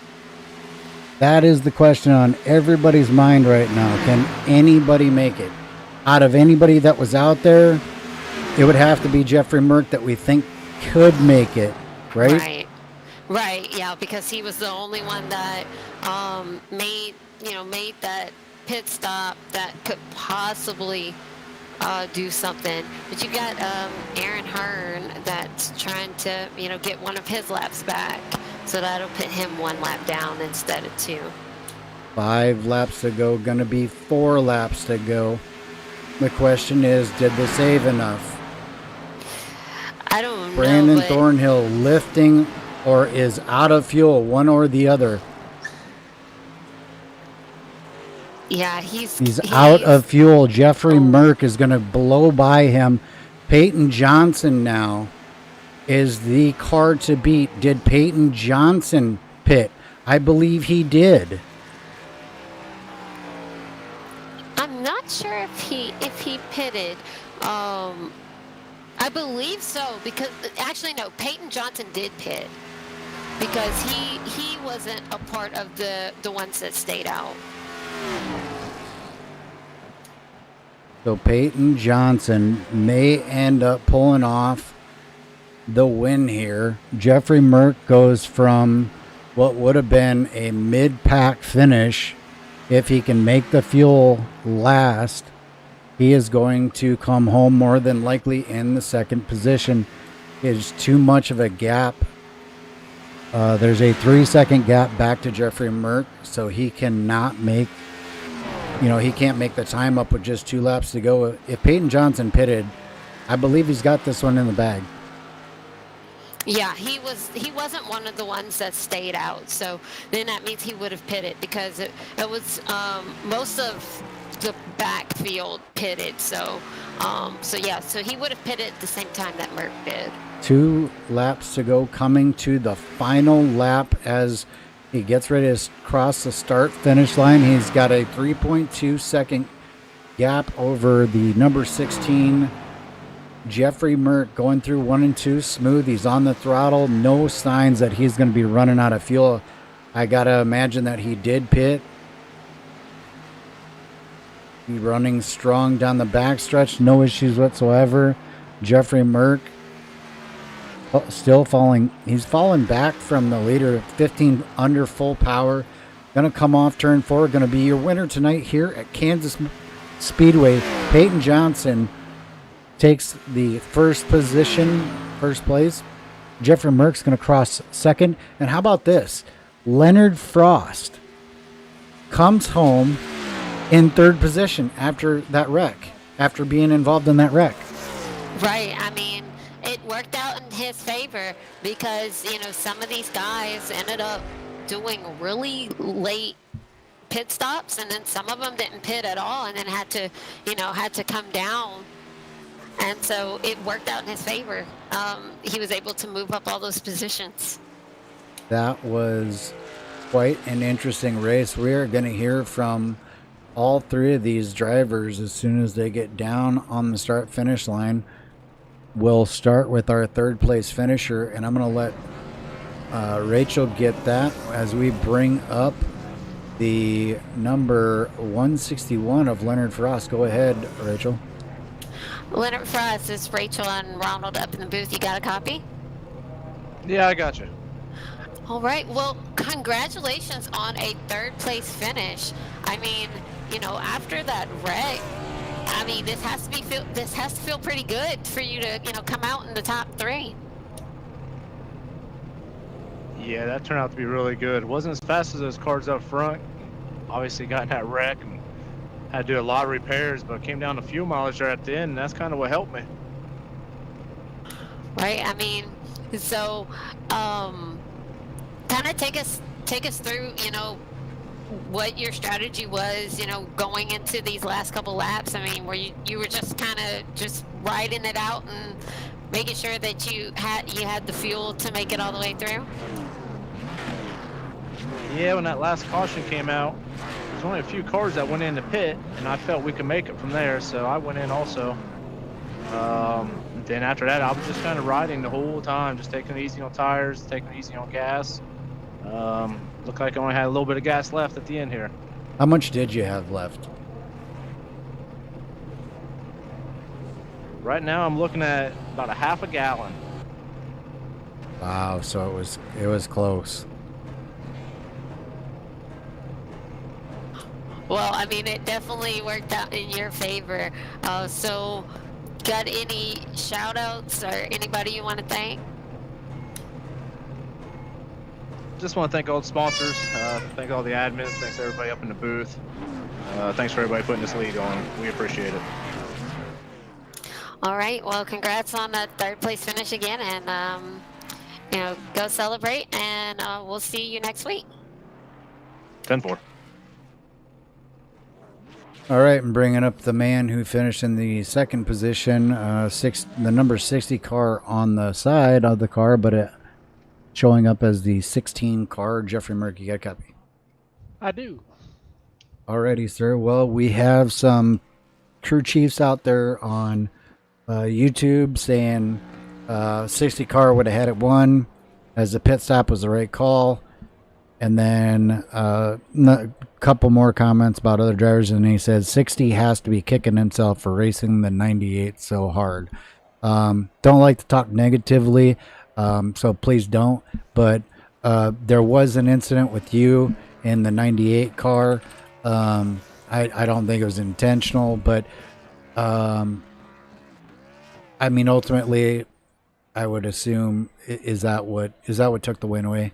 That is the question on everybody's mind right now. Can anybody make it? Out of anybody that was out there, it would have to be Jeffrey Merck that we think could make it, right? Right, yeah, because he was the only one that made that pit stop that could possibly do something. But you got Aaron Hearn that's trying to, get one of his laps back. So that'll put him 1 lap down instead of 2. 5 laps to go, gonna be 4 laps to go. The question is, did they save enough? I don't know. Brandon Thornhill lifting or is out of fuel, one or the other. Yeah, he's out of fuel. Jeffrey Merck is going to blow by him. Peyton Johnson now is the car to beat. Did Peyton Johnson pit? I believe he did. I'm not sure if he pitted. I believe so, because actually no, Peyton Johnson did pit because he wasn't a part of the ones that stayed out. So Peyton Johnson may end up pulling off the win here. Jeffrey Merck goes from what would have been a mid-pack finish. If he can make the fuel last, he is going to come home more than likely in the second position. It's too much of a gap. There's a 3-second gap back to Jeffrey Merck, so he cannot make, he can't make the time up with just 2 laps to go. If Peyton Johnson pitted, I believe he's got this one in the bag. Yeah, he wasn't one of the ones that stayed out, so then that means he would have pitted because it was most of the backfield pitted. So he would have pitted at the same time that Merck did. 2 laps to go, coming to the final lap as he gets ready to cross the start-finish line. He's got a 3.2 second gap over the number 16 Jeffrey Merck, going through 1 and 2 smooth. He's on the throttle. No signs that he's going to be running out of fuel. I got to imagine that he did pit. He's running strong down the backstretch. No issues whatsoever. Jeffrey Merck still falling. He's fallen back from the leader, 15 under full power. Going to come off turn 4. Going to be your winner tonight here at Kansas Speedway. Peyton Johnson takes the first place. Jeffrey Merck's going to cross second. And how about this? Leonard Frost comes home in 3rd position after that wreck, after being involved in that wreck. Right. I mean, it worked out in his favor because, some of these guys ended up doing really late pit stops, and then some of them didn't pit at all and then had to come down. And so it worked out in his favor. He was able to move up all those positions. That was quite an interesting race. We are going to hear from all 3 of these drivers as soon as they get down on the start-finish line. We'll start with our 3rd place finisher, and I'm going to let Rachel get that as we bring up the number 161 of Leonard Frost. Go ahead, Rachel. Leonard Frost, is Rachel and Ronald up in the booth. You got a copy? Yeah, I got you. All right. Well, congratulations on a 3rd place finish. I mean, after that wreck, I mean, this has to feel pretty good for you to, come out in the top 3. Yeah, that turned out to be really good. It wasn't as fast as those cars up front. Obviously got in that wreck and had to do a lot of repairs, but came down to fuel mileage there at the end, and that's kind of what helped me. Right. I mean, so kind of take us through, what your strategy was, going into these last couple laps. I mean, were you were just kind of just riding it out and making sure that you had the fuel to make it all the way through? Yeah, when that last caution came out, there's only a few cars that went in the pit, and I felt we could make it from there, so I went in also. Then after that, I was just kind of riding the whole time, just taking it easy on tires, taking it easy on gas. Looked like I only had a little bit of gas left at the end here. How much did you have left? Right now, I'm looking at about a half a gallon. Wow, so it was close. Well, I mean, it definitely worked out in your favor. So, got any shout outs or anybody you want to thank? Just want to thank all the sponsors, thank all the admins, thanks everybody up in the booth. Thanks for everybody putting this league on. We appreciate it. All right. Well, congrats on that third place finish again, and go celebrate. And we'll see you next week. 10-4. All right, I'm bringing up the man who finished in the second position, the number 60 car on the side of the car, but it showing up as the 16 car. Jeffrey Merck, you got a copy? I do. Alrighty, sir. Well, we have some crew chiefs out there on YouTube saying 60 car would have had it won, as the pit stop was the right call. And then a couple more comments about other drivers, and he says 60 has to be kicking himself for racing the 98 so hard. Don't like to talk negatively, so please don't. But there was an incident with you in the 98 car. I don't think it was intentional, but I mean, ultimately, I would assume is that what took the win away?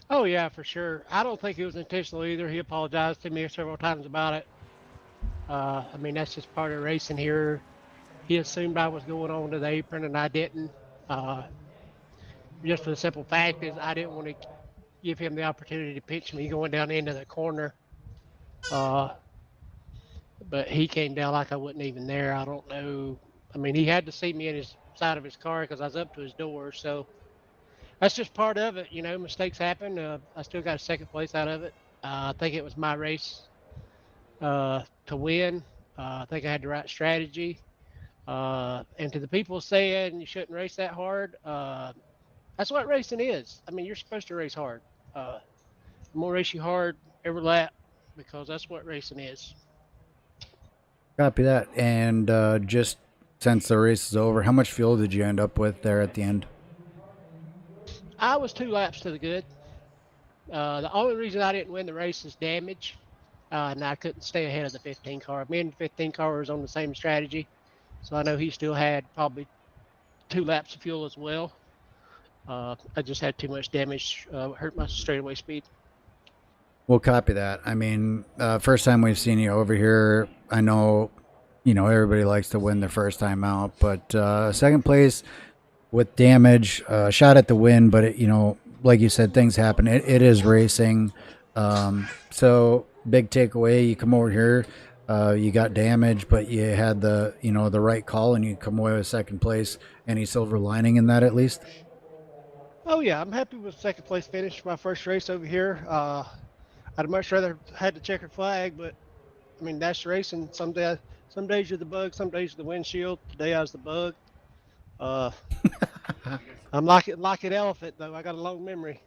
Oh yeah, for sure. I don't think it was intentional either. He apologized to me several times about it. I mean, that's just part of racing here. He assumed I was going on to the apron, and I didn't. Just for the simple fact is I didn't want to give him the opportunity to pitch me going down into the corner. But he came down like I wasn't even there. I don't know. I mean, he had to see me in his side of his car because I was up to his door. So that's just part of it. Mistakes happen. I still got a second place out of it. I think it was my race to win. I think I had the right strategy. And to the people saying you shouldn't race that hard, that's what racing is. I mean, you're supposed to race hard. I'm going to race you hard every lap because that's what racing is. Copy that. And just since the race is over, how much fuel did you end up with there at the end? I was 2 laps to the good. The only reason I didn't win the race is damage, and I couldn't stay ahead of the 15 car. Me and the 15 car was on the same strategy, so I know he still had probably 2 laps of fuel as well. I just had too much damage, hurt my straightaway speed. We'll copy that. I mean, first time we've seen you over here. I know, everybody likes to win their first time out, but second place with damage, shot at the win, but like you said, things happen. It is racing. So big takeaway, you come over here, you got damage, but you had the right call and you come away with second place. Any silver lining in that at least? Oh yeah, I'm happy with second place finish for my first race over here. I'd much rather had the checkered flag, but I mean, that's racing. Some days you're the bug, some days you're the windshield. Today I was the bug. I'm like an elephant though. I got a long memory.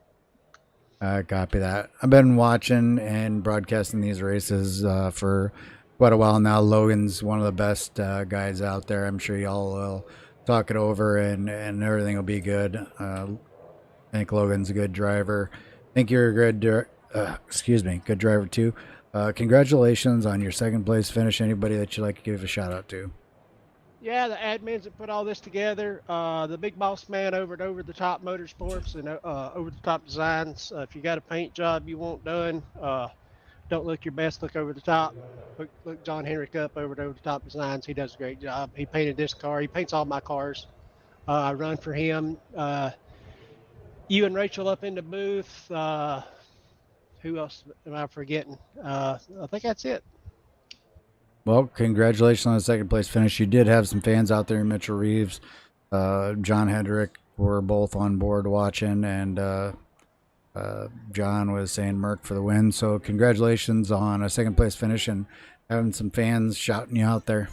Copy that. I've been watching and broadcasting these races for quite a while now. Logan's one of the best guys out there. I'm sure y'all will talk it over and everything will be good. I think Logan's a good driver. I think you're a good good driver too. Congratulations on your second place finish. Anybody that you'd like to give a shout out to? Yeah, the admins that put all this together, the big boss man over at Over the Top Motorsports and Over the Top Designs. If you got a paint job you want done, don't look your best, look over the top. Look John Henrik up over at Over the Top Designs. He does a great job. He painted this car. He paints all my cars. I run for him. You and Rachel up in the booth. Who else am I forgetting? I think that's it. Well, congratulations on the second place finish. You did have some fans out there in Mitchell Reeves. John Hendrick were both on board watching, and John was saying Merck for the win. So congratulations on a second place finish and having some fans shouting you out there.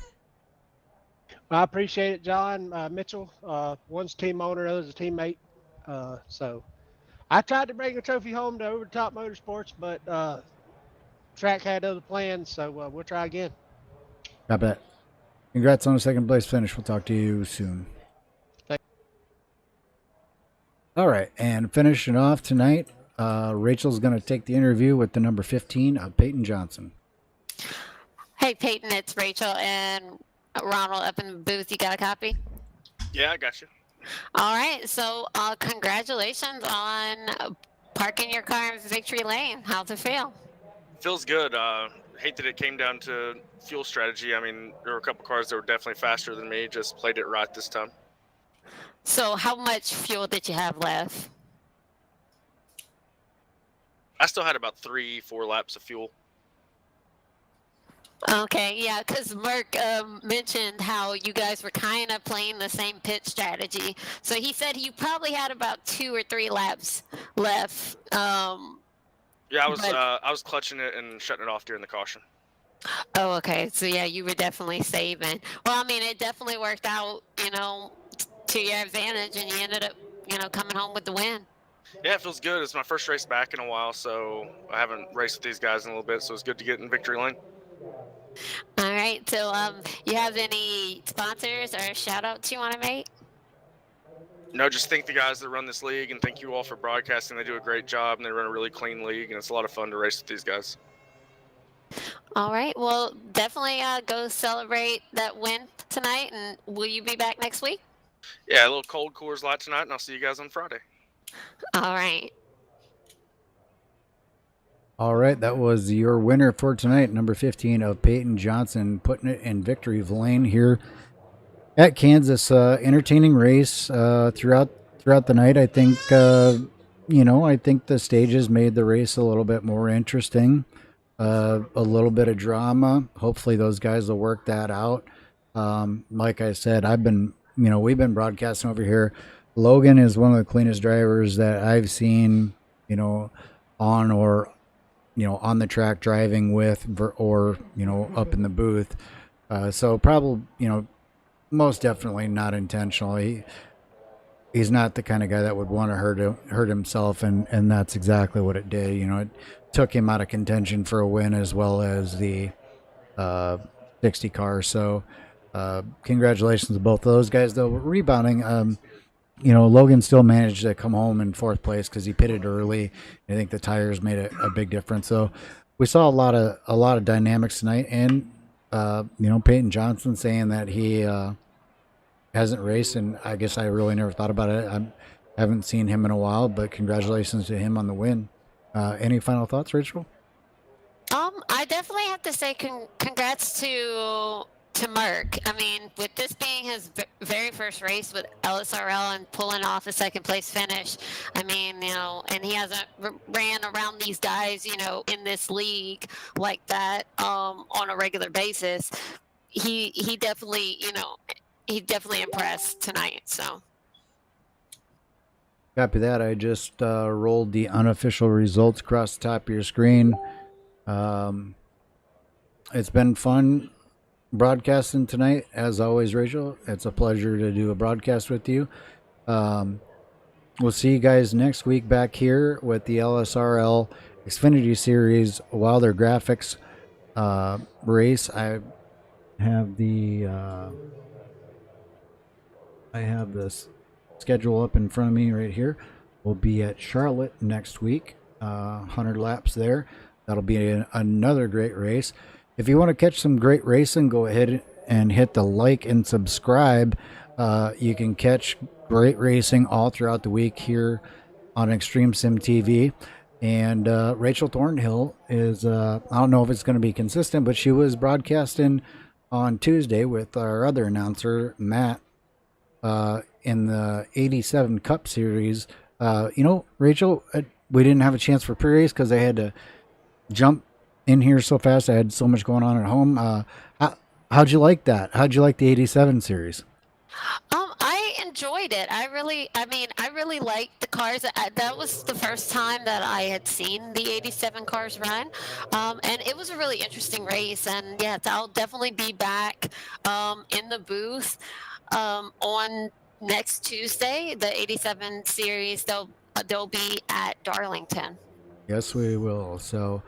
I appreciate it, John Mitchell. One's team owner, other's a teammate. So I tried to bring a trophy home to Over the Top Motorsports, but track had other plans, so we'll try again. I bet. Congrats on a second place finish. We'll talk to you soon. Thank- All right, and finishing off tonight, Rachel's going to take the interview with the number 15 of Peyton Johnson. Hey, Peyton, it's Rachel and Ronald up in the booth. You got a copy? Yeah, I got you. All right. So, congratulations on parking your car in victory lane. How's it feel? Feels good. Hate that it came down to fuel strategy. I mean, there were a couple cars that were definitely faster than me. Just played it right this time. So, how much fuel did you have left? I still had about 3-4 laps of fuel. Okay, yeah, because Mark mentioned how you guys were kind of playing the same pit strategy. So he said you probably had about 2 or 3 laps left. Yeah, I was clutching it and shutting it off during the caution. Oh, okay. So yeah, you were definitely saving. Well, I mean, it definitely worked out, to your advantage, and you ended up, coming home with the win. Yeah, it feels good. It's my first race back in a while, so I haven't raced with these guys in a little bit, so it's good to get in victory lane. All right. So, you have any sponsors or shout outs you want to make? No, just thank the guys that run this league, and thank you all for broadcasting. They do a great job, and they run a really clean league, and it's a lot of fun to race with these guys. All right. Well, definitely go celebrate that win tonight. And will you be back next week? Yeah, a little cold Coors Light tonight, and I'll see you guys on Friday. All right. All right, that was your winner for tonight, number 15 of Peyton Johnson, putting it in victory lane here at Kansas. Entertaining race throughout the night. I think I think the stages made the race a little bit more interesting. A little bit of drama. Hopefully those guys will work that out. Like I said, we've been broadcasting over here. Logan is one of the cleanest drivers that I've seen, on the track driving with, or up in the booth. So probably, most definitely not intentionally. He's not the kind of guy that would want to hurt himself, and that's exactly what it did. It took him out of contention for a win, as well as the 60 car. So congratulations to both of those guys, though. Rebounding, Logan still managed to come home in 4th place because he pitted early. I think the tires made a big difference. So we saw a lot of dynamics tonight, and Peyton Johnson saying that he hasn't raced, and I guess I really never thought about it. I haven't seen him in a while, but congratulations to him on the win. Any final thoughts, Rachel? I definitely have to say congrats to Mark. I mean, with this being his very first race with LSRL and pulling off a 2nd place finish, I mean, and he hasn't ran around these guys, in this league like that on a regular basis. He definitely, he definitely impressed tonight. So. Copy that. I just rolled the unofficial results across the top of your screen. It's been fun broadcasting tonight, as always, Rachel. It's a pleasure to do a broadcast with you. We'll see you guys next week back here with the LSRL Xfinity Series Wilder Graphix race. I have this schedule up in front of me right here. We'll be at Charlotte next week, 100 laps there. That'll be another great race. If you want to catch some great racing, go ahead and hit the like and subscribe. You can catch great racing all throughout the week here on Extreme Sim TV. And Rachel Thornhill is, I don't know if it's going to be consistent, but she was broadcasting on Tuesday with our other announcer, Matt, in the 87 Cup Series. Rachel, we didn't have a chance for pre-race because I had to jump in here so fast. I had so much going on at home. How'd you like that? How'd you like the 87 series? I enjoyed it. I really really liked the cars. That was the first time that I had seen the 87 cars run, and it was a really interesting race. And yes, I'll definitely be back in the booth on next Tuesday. The 87 series, they'll be at Darlington. Yes, we will. So,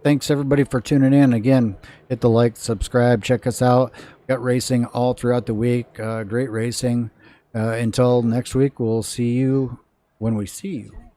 thanks everybody for tuning in. Again, hit the like, subscribe, check us out. We got racing all throughout the week. Great racing. Until next week, we'll see you when we see you.